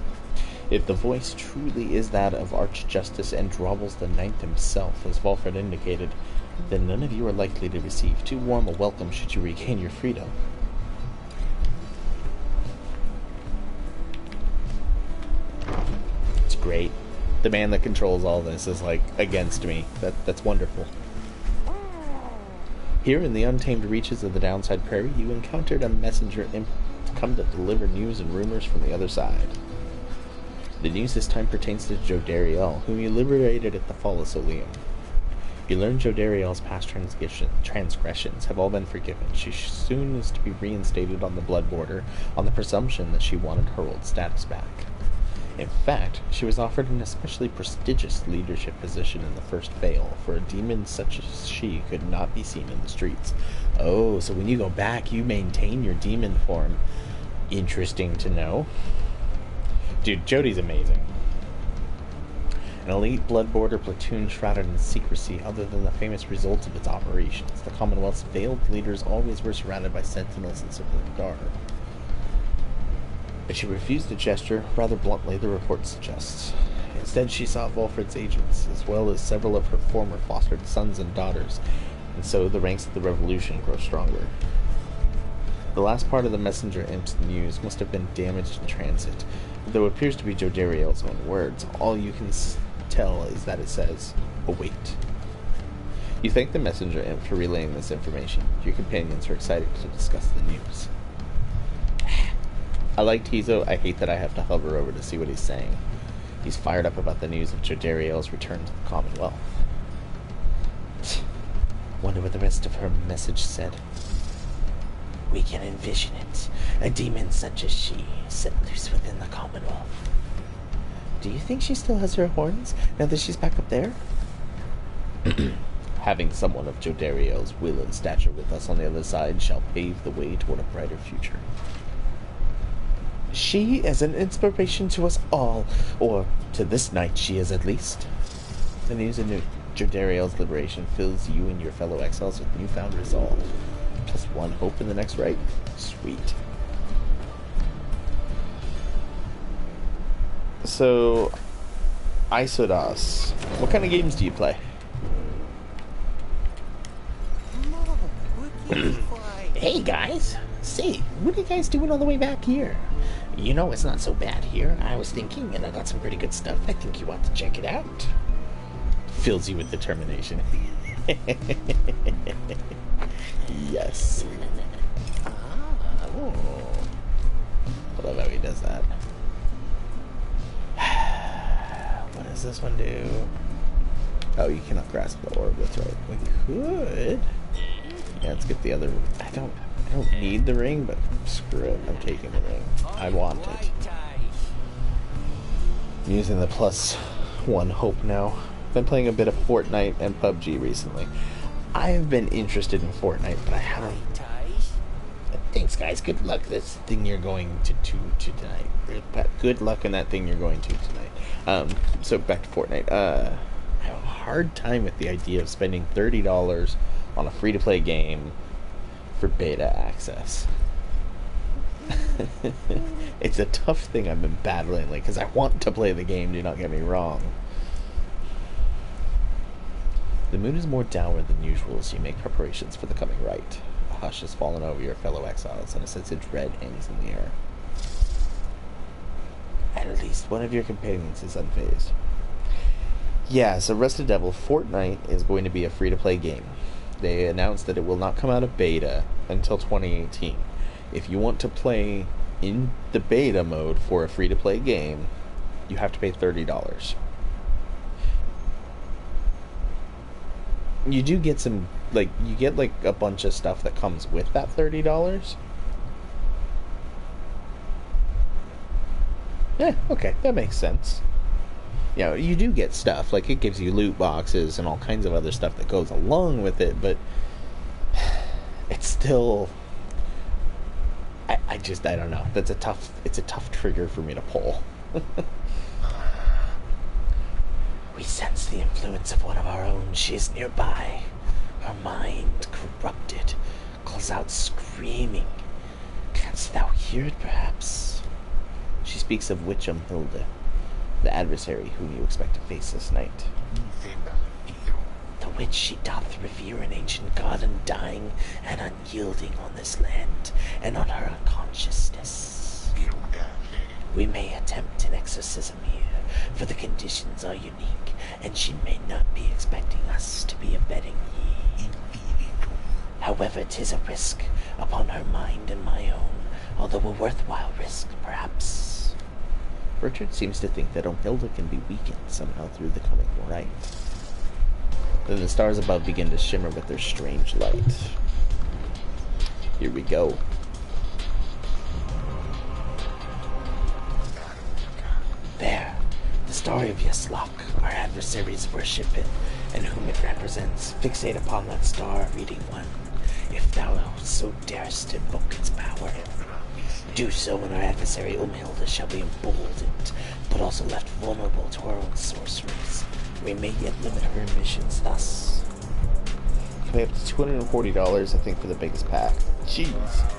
If the voice truly is that of Archjustice Androbles the Ninth himself, as Volfred indicated, then none of you are likely to receive too warm a welcome should you regain your freedom. It's great. The man that controls all this is, like, against me. That's wonderful. Here in the untamed reaches of the Downside Prairie, you encountered a messenger imp to come to deliver news and rumors from the other side. The news this time pertains to Jodariel, whom you liberated at the fall of Solium. You learn Jodariel's past transgressions have all been forgiven. She soon is to be reinstated on the Blood Border on the presumption that she wanted her old status back. In fact, she was offered an especially prestigious leadership position in the First Vale, for a demon such as she could not be seen in the streets. Oh, so when you go back, you maintain your demon form. Interesting to know. Dude, Jodie's amazing. An elite Blood Border platoon shrouded in secrecy other than the famous results of its operations. The Commonwealth's veiled leaders always were surrounded by sentinels in civilian garb. But she refused to gesture, rather bluntly, the report suggests. Instead, she sought Volfred's agents, as well as several of her former fostered sons and daughters, and so the ranks of the revolution grow stronger. The last part of the messenger imp's news must have been damaged in transit, though it appears to be Jodariel's own words. All you can tell is that it says, await. You thank the messenger imp for relaying this information. Your companions are excited to discuss the news. I like Tizo. I hate that I have to hover over to see what he's saying. He's fired up about the news of Jodariel's return to the Commonwealth. Wonder what the rest of her message said. We can envision it. A demon such as she, set loose within the Commonwealth. Do you think she still has her horns, now that she's back up there? Having someone of Jodariel's will and stature with us on the other side shall pave the way toward a brighter future. She is an inspiration to us all, or to this night she is at least. The news of Jodariel's liberation fills you and your fellow exiles with newfound resolve. Plus one hope in the next right. Sweet. So, Isodas, what kind of games do you play? Hey guys, say, what are you guys doing all the way back here? You know it's not so bad here. I was thinking, and I got some pretty good stuff. I think you ought to check it out. Fills you with determination. Yes. Oh. I love how he does that. What does this one do? Oh, you cannot grasp the orb. That's right. We could. Yeah, let's get the other. I don't need the ring, but screw it. I'm taking the ring. I want it. I'm using the +1 hope now. Been playing a bit of Fortnite and PUBG recently. I've been interested in Fortnite, but I haven't. Thanks, guys. Good luck. This thing you're going to tonight. Good luck in that thing you're going to tonight. So back to Fortnite. I have a hard time with the idea of spending $30 on a free-to-play game for beta access. It's a tough thing I've been battling, like, because I want to play the game. Do not get me wrong. The moon is more downward than usual as you make preparations for the coming rite. A hush has fallen over your fellow exiles, and a sense of dread hangs in the air. At least one of your companions is unfazed. Yeah, so Rusted Devil, Fortnite is going to be a free-to-play game. They announced that it will not come out of beta until 2018. If you want to play in the beta mode for a free-to-play game, you have to pay $30. You do get some like, you get, like, a bunch of stuff that comes with that $30. Yeah, okay, that makes sense. You know, you do get stuff. Like, it gives you loot boxes and all kinds of other stuff that goes along with it, but it's still... I don't know. It's a tough trigger for me to pull. We sense the influence of one of our own. She is nearby. Her mind corrupted, calls out screaming. Canst thou hear it, perhaps? She speaks of Witcham Hilda, the adversary whom you expect to face this night. The which she doth revere, an ancient god, undying and unyielding on this land, and on her unconsciousness. We may attempt an exorcism here, for the conditions are unique, and she may not be expecting us to be abetting ye. However, 'tis a risk upon her mind and my own, although a worthwhile risk, perhaps. Richard seems to think that Hilda can be weakened somehow through the coming night. Then the stars above begin to shimmer with their strange light. Here we go. There, the story of Yeslok, our adversaries worship it, and whom it represents. Fixate upon that star, reading one. If thou so darest invoke its power, do so, and our adversary Umhilda shall be emboldened, but also left vulnerable to our own sorceries. We may yet limit her emissions thus. Pay up to $240, I think, for the biggest pack. Jeez.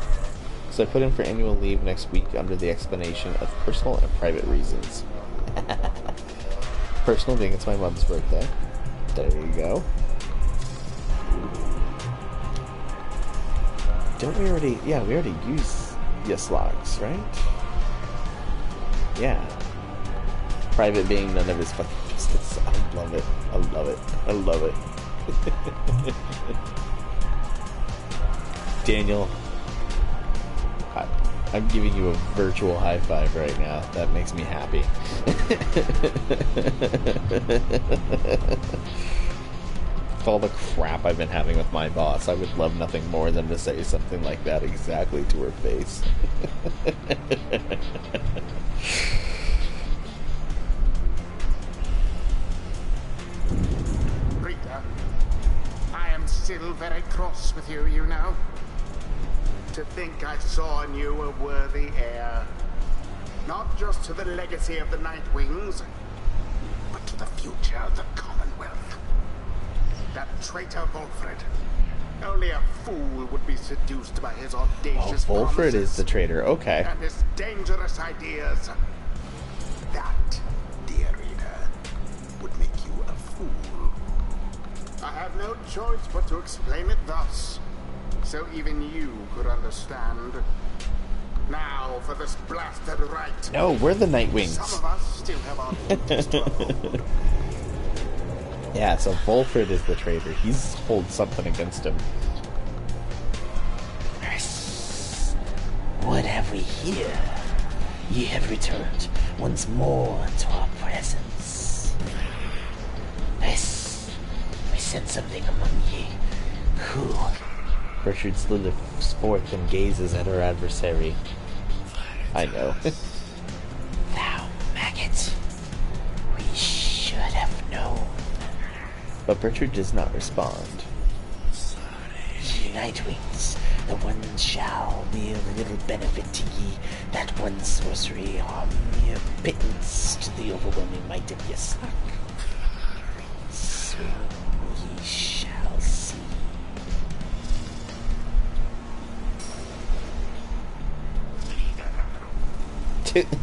So I put in for annual leave next week under the explanation of personal and private reasons. Personal being it's my mom's birthday. There you go. Don't we already... Yeah, we already used Yeslogs, right? Yeah. Private being none of his fucking business. I love it. I love it. I love it. Daniel, I'm giving you a virtual high five right now. That makes me happy. With all the crap I've been having with my boss, I would love nothing more than to say something like that exactly to her face. Rita, I am still very cross with you, you know. To think I saw in you a worthy heir. Not just to the legacy of the Nightwings, but to the future of the Commonwealth. That traitor Volfred. Only a fool would be seduced by his audacious Volfred promises is the traitor, okay. and his dangerous ideas. That, dear reader, would make you a fool. I have no choice but to explain it thus, so even you could understand. Now for this blasted right. No, we're the Nightwings. Some of us still have our duties to uphold. Yeah, so Volfred is the traitor. He's holds something against him. What have we here? Ye have returned once more to our presence. Yes, we sense something among ye. Who? Richard slithers forth and gazes at her adversary. I know. Thou maggot. We should have known. But Richard does not respond. Ye Nightwings, the one shall be of little benefit to ye. That one sorcery are mere pittance to the overwhelming might of Yeslok. So ye shall see.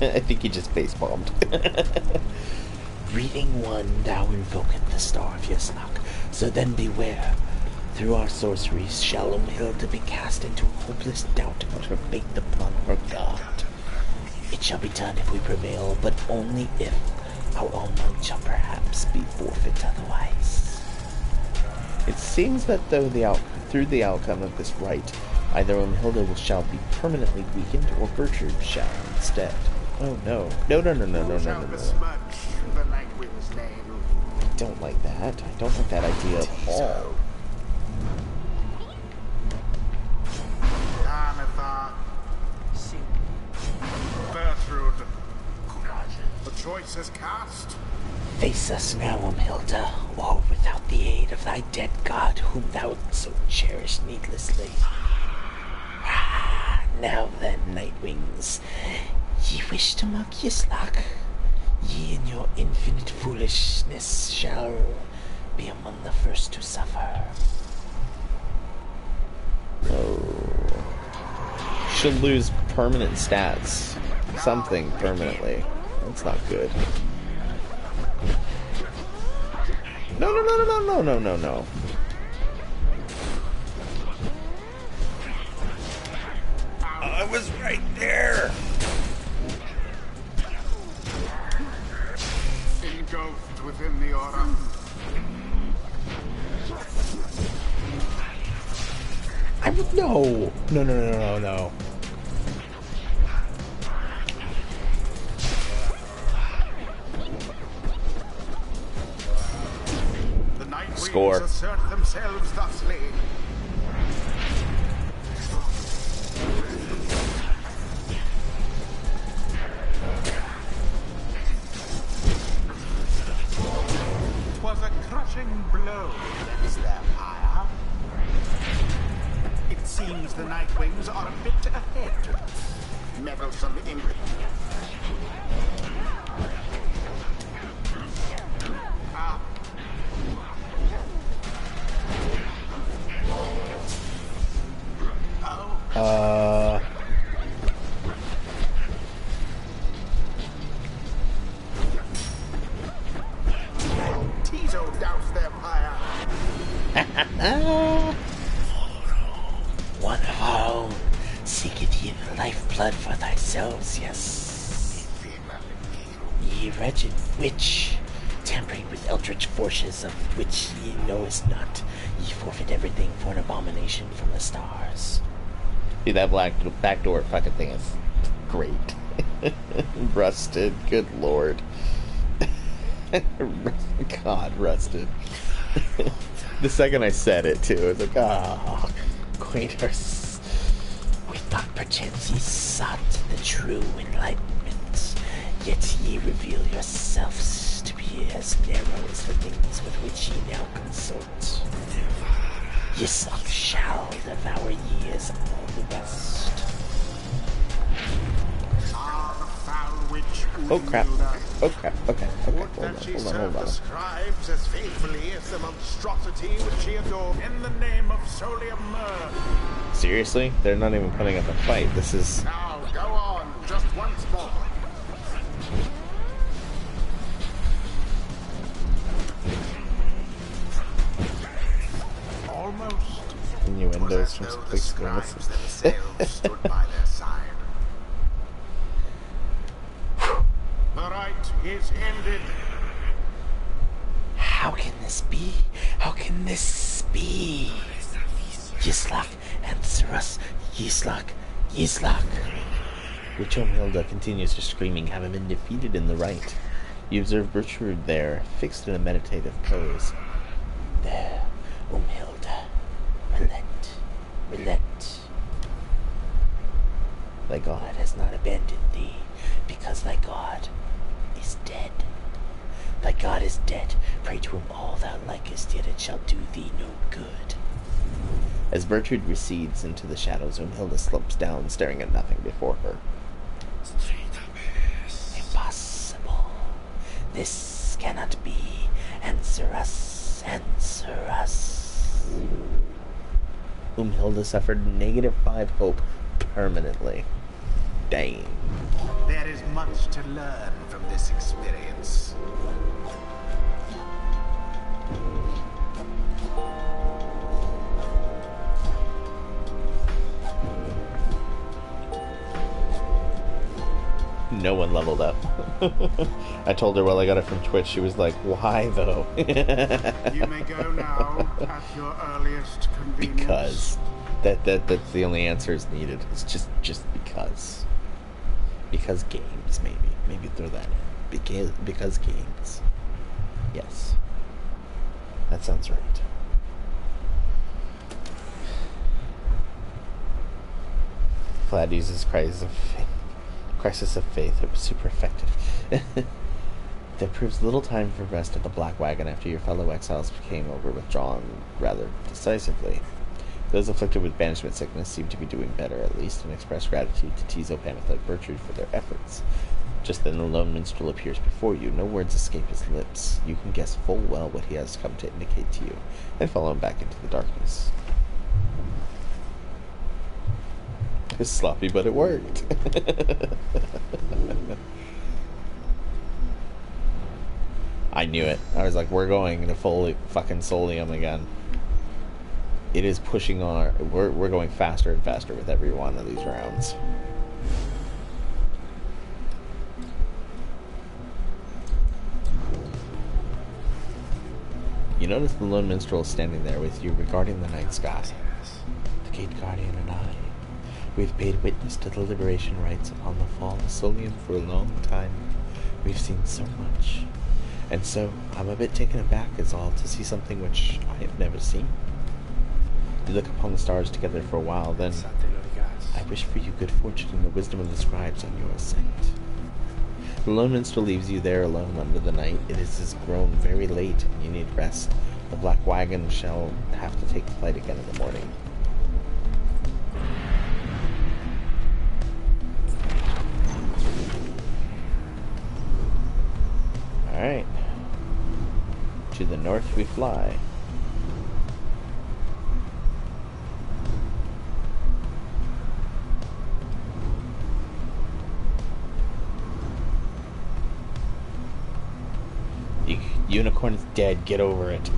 I think he just face-bombed. Reading one, thou invoketh the star of Yeslok. So then beware. Through our sorceries shall Umhilda be cast into a hopeless doubt about her fate upon her god. It shall be done if we prevail, but only if our own might shall perhaps be forfeit otherwise. It seems that though through the outcome of this rite, either Umhilda shall be permanently weakened, or Richard shall instead. Oh no. No. Who shall besmirch the Nightwing's name? I don't like that. I don't like that idea at all. has cast. Face us now, Umhilda, or without the aid of thy dead god, whom thou so cherished needlessly. Now then, Nightwings, ye wish to mock Yislak. Ye in your infinite foolishness shall be among the first to suffer. Oh. Should lose permanent stats. Something permanently. That's not good. No, no, no, no, no, no, no, no. I was right there! Engulfed within the aura. No! No, no, no, no, no. The Nightwings Score. assert themselves thusly. Twas a crushing blow against their pyre. It seems the Nightwings are a bit ahead. Meddlesome imp. Ah. Oh. Tizo doused their pyre. One of our own, seeketh ye the lifeblood for thyselves, yes. Ye wretched witch, tampering with eldritch forces of which ye knowest not, ye forfeit everything for an abomination from the stars. Dude, that backdoor fucking thing is great. Rusted, good lord. God, rusted. The second I said it, too, it was like, ah, quainters. We thought perchance ye sought the true enlightenment, yet ye reveal yourselves to be as narrow as the things with which ye now consort. Yislak shall devour ye as all the rest. Oh crap. Oh crap. Okay. Would that she serve the scribes as faithfully as the monstrosity which she adored in the name of Solium Myrrh. Seriously? They're not even putting up a fight. This is... Now, go on, just once more. Almost. Innuendos from Though some the big scribes schools. themselves stood by their side. The rite is ended. How can this be? How can this be? Yislak, answer us. Yislak, Yislak. Richomhilda continues her screaming, having been defeated in the right. You observe Bertrude there, fixed in a meditative pose. There, Umhilda. Relent, relent. Thy God has not abandoned thee, because thy God is dead. Thy God is dead. Pray to him all thou likest, yet it shall do thee no good. As Bertrude recedes into the shadows, Umhilda slumps down, staring at nothing before her. Impossible. This cannot be. Answer us. Answer us. Umhilda suffered -5 hope permanently. Dang. There is much to learn from this experience. No one leveled up. I told her, well, I got it from Twitch. She was like, why though? You may go now at your earliest convenience. Because. That's the only answer is needed. It's just because. Because games, maybe. Maybe throw that in. Because games. Yes. That sounds right. Vlad uses Crisis of Faith. It was super effective. There proves little time for rest at the Black Wagon after your fellow exiles came over, withdrawn rather decisively. Those afflicted with banishment sickness seem to be doing better, at least, and express gratitude to Tizo, Paneth, and Bertrude for their efforts. Just then the lone minstrel appears before you. No words escape his lips. You can guess full well what he has come to indicate to you, and follow him back into the darkness. It's sloppy, but it worked. I knew it. I was like, we're going to fucking Solium again. It is pushing on. We're going faster and faster with every one of these rounds. You notice the lone minstrel is standing there with you, regarding the night sky. The Gate Guardian and I, we've paid witness to the liberation rites upon the fall of Solium for a long time. We've seen so much. And so, I'm a bit taken aback is all to see something which I have never seen. You look upon the stars together for a while, then I wish for you good fortune and the wisdom of the scribes on your ascent. The lone minstrel leaves you there alone under the night. It is grown very late, and you need rest. The Black Wagon shall have to take flight again in the morning. Alright. To the north we fly. Unicorn is dead, get over it.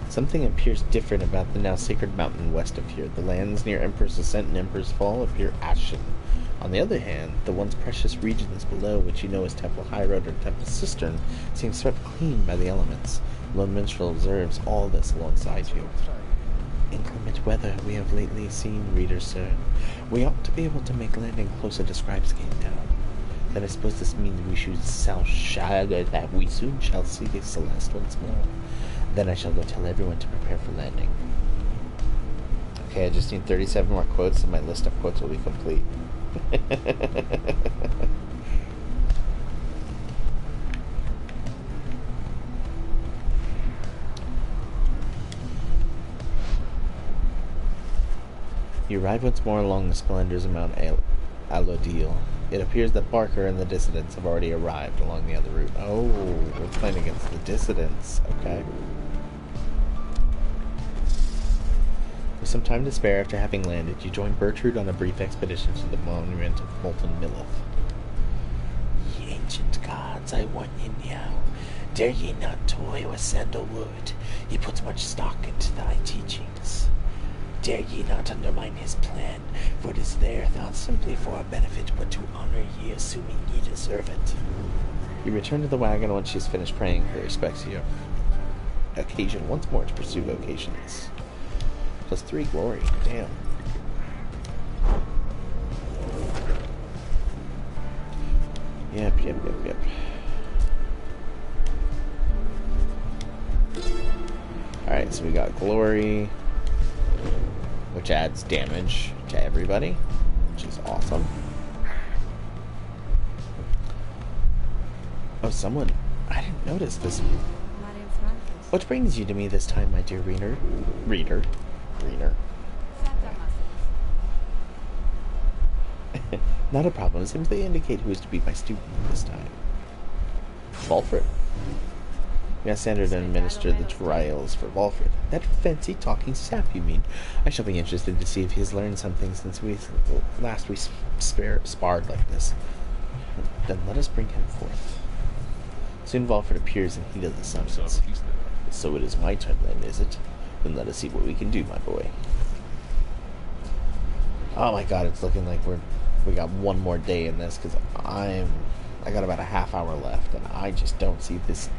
Something appears different about the now sacred mountain west of here. The lands near Emperor's Ascent and Emperor's Fall appear ashen. On the other hand, the once precious regions below, which you know as Temple High Road or Temple Cistern, seem swept clean by the elements. Lone Minstrel observes all this alongside you. Inclement weather we have lately seen, reader sir. We ought to be able to make landing closer to Scribe's Gate Town. Then I suppose this means that we soon shall see the Celeste once more. Then I shall go tell everyone to prepare for landing. Okay, I just need 37 more quotes and my list of quotes will be complete. You arrive once more along the splendors of Mount Alodil. It appears that Barker and the Dissidents have already arrived along the other route. Oh, we're playing against the Dissidents. Okay. With some time to spare after having landed, you join Bertrude on a brief expedition to the monument of Molten Millith. Ye ancient gods, I warn ye now. Dare ye not toy with sandalwood. Ye put much stock into thy teachings. Dare ye not undermine his plan, for it is there not simply for our benefit, but to honor ye, assuming ye deserve it. You return to the wagon once she has finished praying her respects to you. Occasion once more to pursue vocations. +3 glory, damn. Yep. Alright, so we got glory, which adds damage to everybody, which is awesome. Oh, someone... I didn't notice this. What brings you to me this time, my dear reader? Not a problem. Simply indicate who is to be my student this time. Valfred. Yes, Sandra to administer the trials for Valfred. That fancy talking sap, you mean? I shall be interested to see if he has learned something since we sparred like this. Then let us bring him forth. Soon Valfred appears and he does the summons. So it is my turn then, is it? Then let us see what we can do, my boy. Oh my god, it's looking like we got one more day in this, because I got about a half hour left, and I just don't see this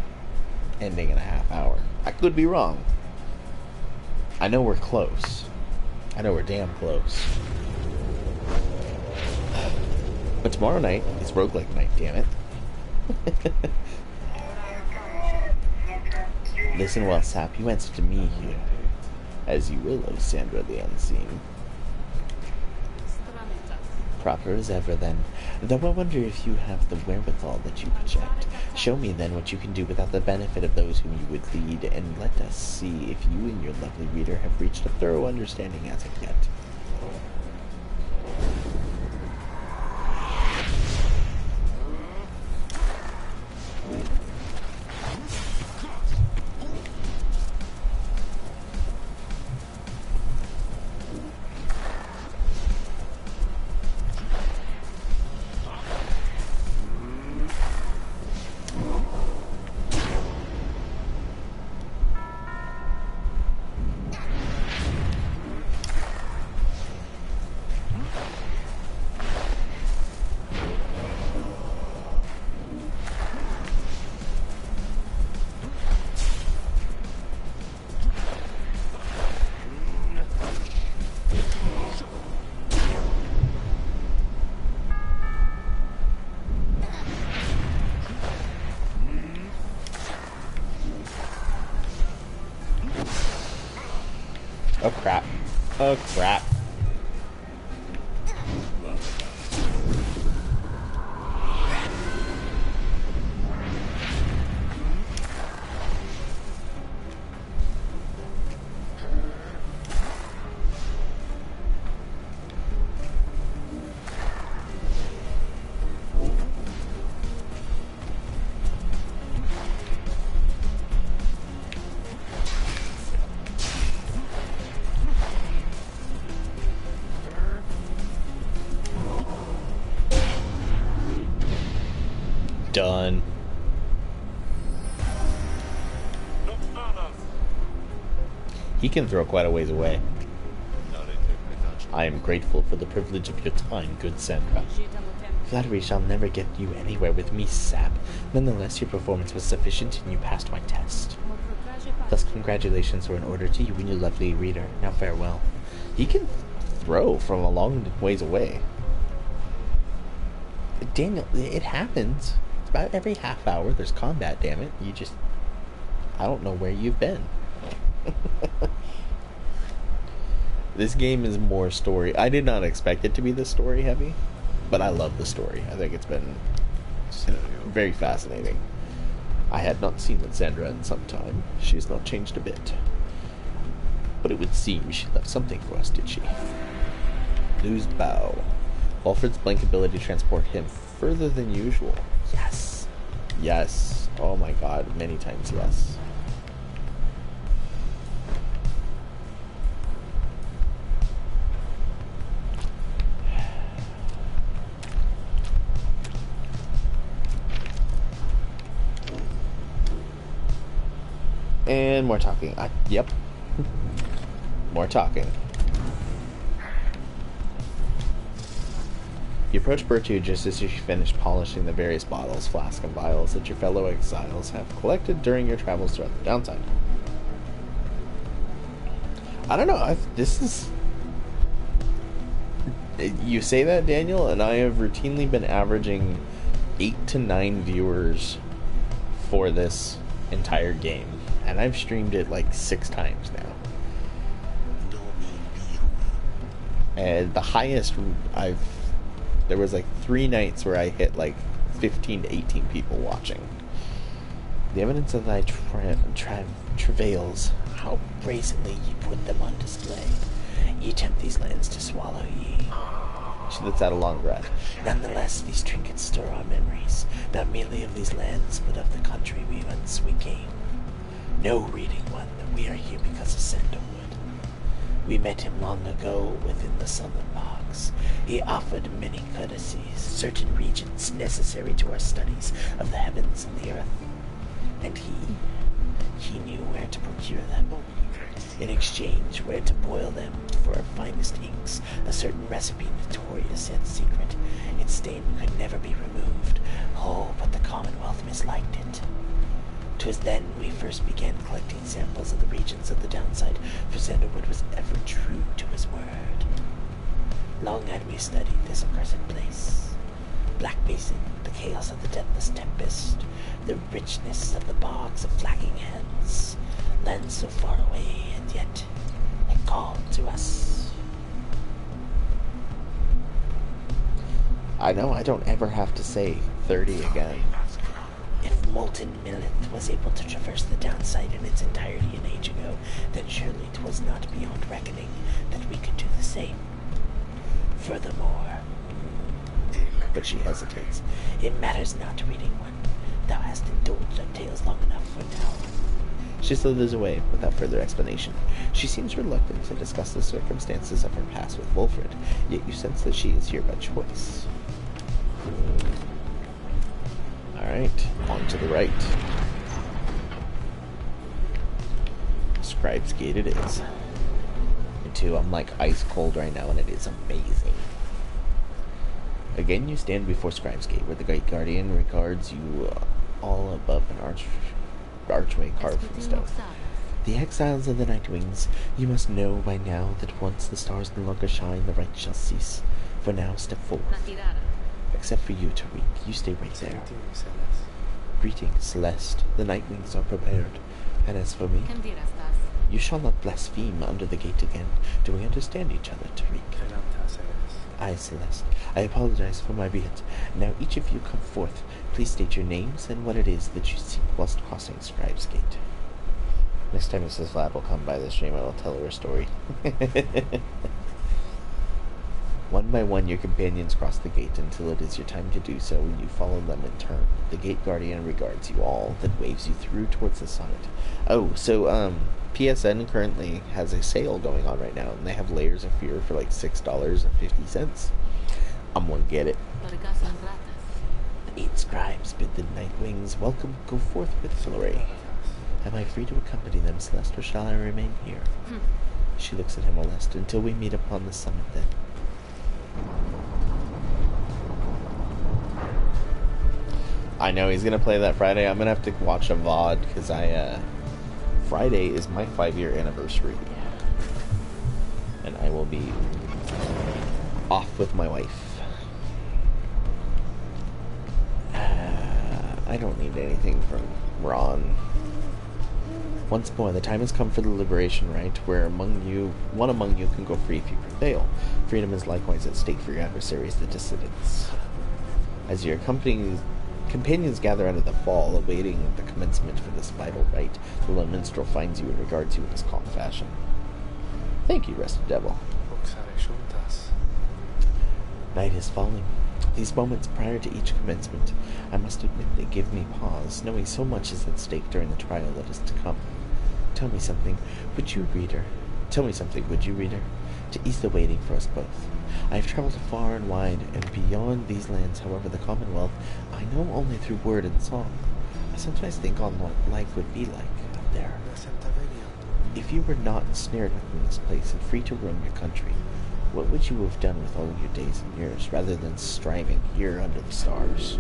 ending in a half hour. I could be wrong. I know we're close. I know we're damn close. But tomorrow night is roguelike night, damn it. Listen well, Sap, you answer to me here. As you will, O Sandra the Unseen. proper as ever, then. Though I wonder if you have the wherewithal that you project. Show me, then, what you can do without the benefit of those whom you would lead, and let us see if you and your lovely reader have reached a thorough understanding as of yet. Oh crap. Oh crap. Done. He can throw quite a ways away. I am grateful for the privilege of your time, good Sandra. Flattery shall never get you anywhere with me, sap. Nonetheless, your performance was sufficient, and you passed my test. Thus, congratulations were in order to you and your lovely reader. Now farewell. He can throw from a long ways away. Daniel, it happens. It's about every half hour there's combat, damn it. You just... I don't know where you've been. This game is more story. I did not expect it to be this story heavy, but I love the story. I think it's been very fascinating. I had not seen Sandra in some time. She has not changed a bit. But it would seem she left something for us, did she? Lose bow. Walfred's blank ability to transport him further than usual. Yes. Yes. Oh my god, many times yes. And more talking. Yep. More talking. You approach Bertu just as you finish polishing the various bottles, flasks, and vials that your fellow exiles have collected during your travels throughout the downside. I don't know, this is... You say that, Daniel, and I have routinely been averaging 8 to 9 viewers for this entire game. And I've streamed it like 6 times now. And the highest there was like 3 nights where I hit like 15 to 18 people watching. The evidence of thy travails, How brazenly ye put them on display. Ye tempt these lands to swallow ye. she lets out a long breath. Nonetheless, these trinkets stir our memories, not merely of these lands, but of the country whence we came. Know, reading one, that we are here because of Sandalwood. We met him long ago within the southern bogs. He offered many courtesies, certain regions necessary to our studies of the heavens and the earth. And he knew where to procure them. In exchange, where to boil them for our finest inks, a certain recipe notorious yet secret. Its stain could never be removed. Oh, but the Commonwealth misliked it. 'Twas then we first began collecting samples of the regions of the downside, for Sandalwood was ever true to his word. Long had we studied this accursed place. Black Basin, the chaos of the deathless tempest, the richness of the bogs of flagging hands, lands so far away, and yet it called to us. I know I don't ever have to say 30 again. If molten Millith was able to traverse the downside in its entirety an age ago, then surely 'twas not beyond reckoning that we could do the same. Furthermore, But she hesitates. it matters not, reading one. Thou hast indulged our tales long enough for now. She slithers away without further explanation. She seems reluctant to discuss the circumstances of her past with Wolfred, yet you sense that she is here by choice. Alright, on to the right. Scribe's Gate it is. Me too, I'm like ice cold right now and it is amazing. Again, you stand before Scribe's Gate, where the Great Guardian regards you all above an archway carved from stone. The exiles of the Night Wings, you must know by now that once the stars no longer shine, the right shall cease. For now, step forth. Except for you, Tariq, you stay right there. Greetings, Celeste. The Night Wings are prepared. And as for me, you shall not blaspheme under the gate again. Do we understand each other, Tariq? Aye, Celeste. I apologize for my beard. Now each of you come forth. Please state your names and what it is that you seek whilst crossing Scribe's Gate. Next time Mrs. Vlad will come by the stream, I will tell her a story. One by one, your companions cross the gate until it is your time to do so, and you follow them in turn. The gate guardian regards you all, then waves you through towards the summit. Oh, so, PSN currently has a sale going on right now, and they have Layers of Fear for like $6.50. I'm gonna get it. The 8 scribes bid the Night Wings welcome, go forth with glory. Am I free to accompany them, Celeste, or shall I remain here? She looks at him molest. Until we meet upon the summit, then. I know he's gonna play that Friday. I'm gonna have to watch a VOD because Friday is my 5-year anniversary, and I will be off with my wife. I don't need anything from Ron. Once more, the time has come for the liberation rite, where one among you can go free if you prevail. Freedom is likewise at stake for your adversaries, the dissidents. As your companions gather out of the fall, awaiting the commencement for this vital rite, the lone minstrel finds you and regards you in his calm fashion. Thank you, Rested Devil. Night is falling. These moments prior to each commencement, I must admit they give me pause, knowing so much is at stake during the trial that is to come. Tell me something, would you, reader? To ease the waiting for us both. I have traveled far and wide, and beyond these lands, however, the Commonwealth, I know only through word and song. I sometimes think on what life would be like out there. If you were not ensnared within this place and free to roam your country, what would you have done with all your days and years, rather than striving here under the stars?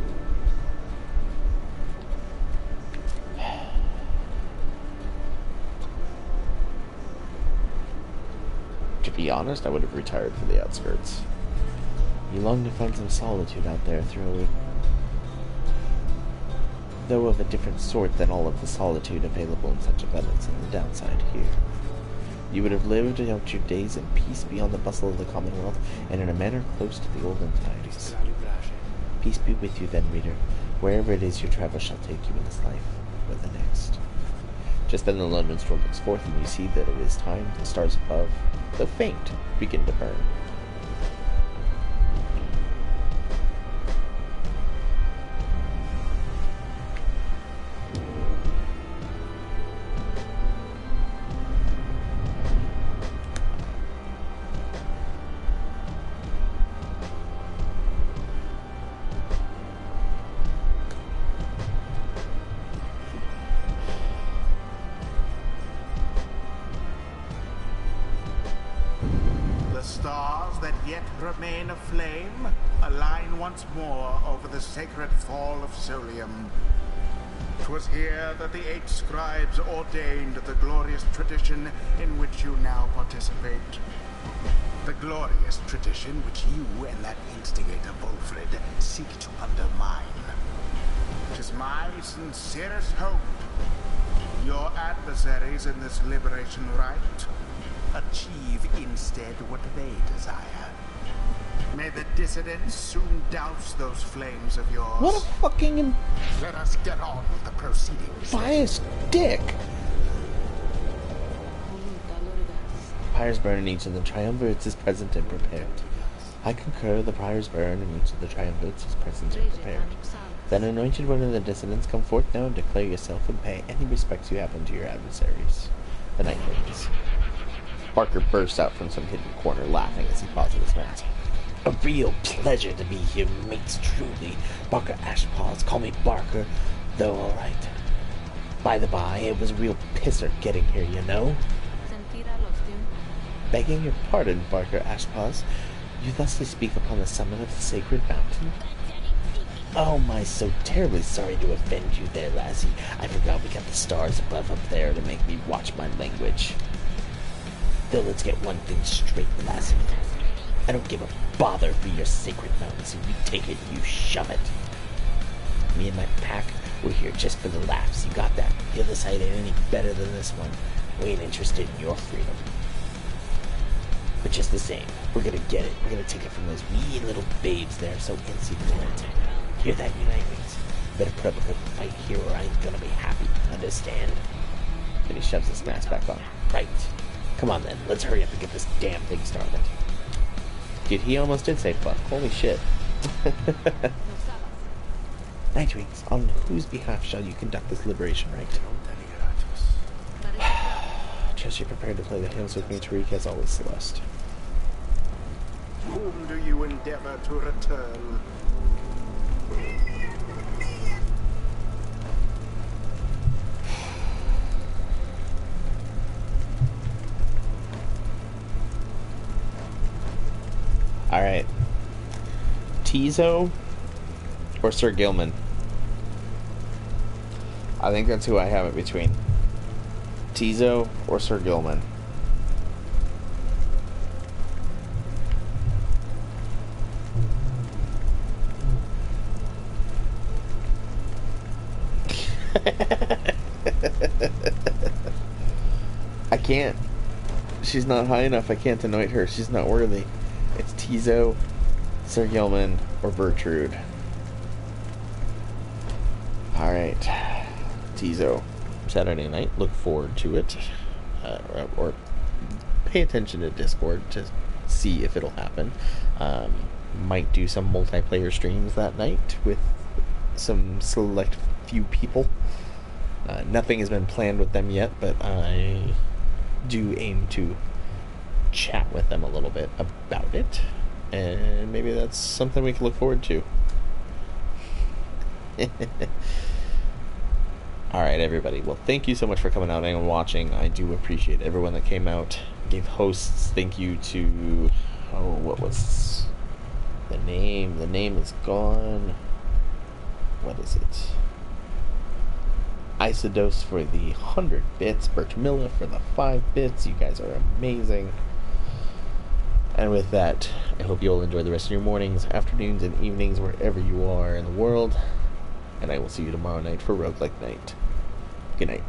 To be honest, I would have retired for the outskirts. You long to find some solitude out there, though of a different sort than all of the solitude available in such abundance in the downside here. You would have lived out your days in peace beyond the bustle of the Commonwealth, and in a manner close to the olden times. Peace be with you then, reader. Wherever it is your travel shall take you in this life, or the next. Just then the lone minstrel looks forth, and you see that it is time the stars above, though faint, begin to burn. Remain aflame, align once more over the sacred fall of Solium. 'Twas here that the 8 scribes ordained the glorious tradition in which you now participate. The glorious tradition which you and that instigator Wolfred seek to undermine. 'Tis my sincerest hope your adversaries in this liberation rite achieve instead what they desire. May the dissidents soon douse those flames of yours. What a fucking Let us get on with the proceedings. biased dick! Pyre's burn in each of the triumvirates is present and prepared. I concur the Pyre's burn in each of the triumvirates is present and prepared. Then, anointed one of the dissidents, come forth now and declare yourself and pay any respects you have unto your adversaries. The night waits. Barker bursts out from some hidden corner, laughing as he pauses his mask. A real pleasure to be here, mates, truly. Barker Ashpaws, call me Barker, though alright. By the by, it was a real pisser getting here, you know? Begging your pardon, Barker Ashpaws, you thusly speak upon the summit of the sacred mountain? Oh, my, so terribly sorry to offend you there, lassie. I forgot we got the stars above up there to make me watch my language. Though let's get one thing straight, lassie. I don't give a bother for your sacred mountains. If you take it, you shove it. Me and my pack, we're here just for the laughs. You got that? The other side ain't any better than this one. We ain't interested in your freedom. But just the same, we're gonna get it. We're gonna take it from those wee little babes there, so insignificant. Hear that, United Wings? Better put up a good fight here or I ain't gonna be happy. Understand? And he shoves his mask back on. Right. Come on then, let's hurry up and get this damn thing started. Dude, he almost did say fuck. Holy shit. Nightwings, on whose behalf shall you conduct this liberation rite? Trust you're prepared to play the hymns with me, Tariq, as always, Celeste. Whom do you endeavor to return? Alright. Tizo or Sir Gilman? I think that's who I have it between. Tizo or Sir Gilman? I can't. She's not high enough. I can't anoint her. She's not worthy. It's Tizo, Sir Gilman, or Bertrude. Alright. Tizo. Saturday night. Look forward to it. Or pay attention to Discord to see if it'll happen. Might do some multiplayer streams that night with some select few people. Nothing has been planned with them yet, but I do aim to chat with them a little bit about it, and maybe that's something we can look forward to. Alright, everybody. Well, thank you so much for coming out and watching. I do appreciate everyone that came out, gave hosts. Thank you to... oh, what was the name? The name is gone. What is it? Isidose for the 100 bits. Bertamilla for the 5 bits. You guys are amazing. And with that, I hope you all enjoy the rest of your mornings, afternoons, and evenings wherever you are in the world. And I will see you tomorrow night for Roguelike Night. Good night.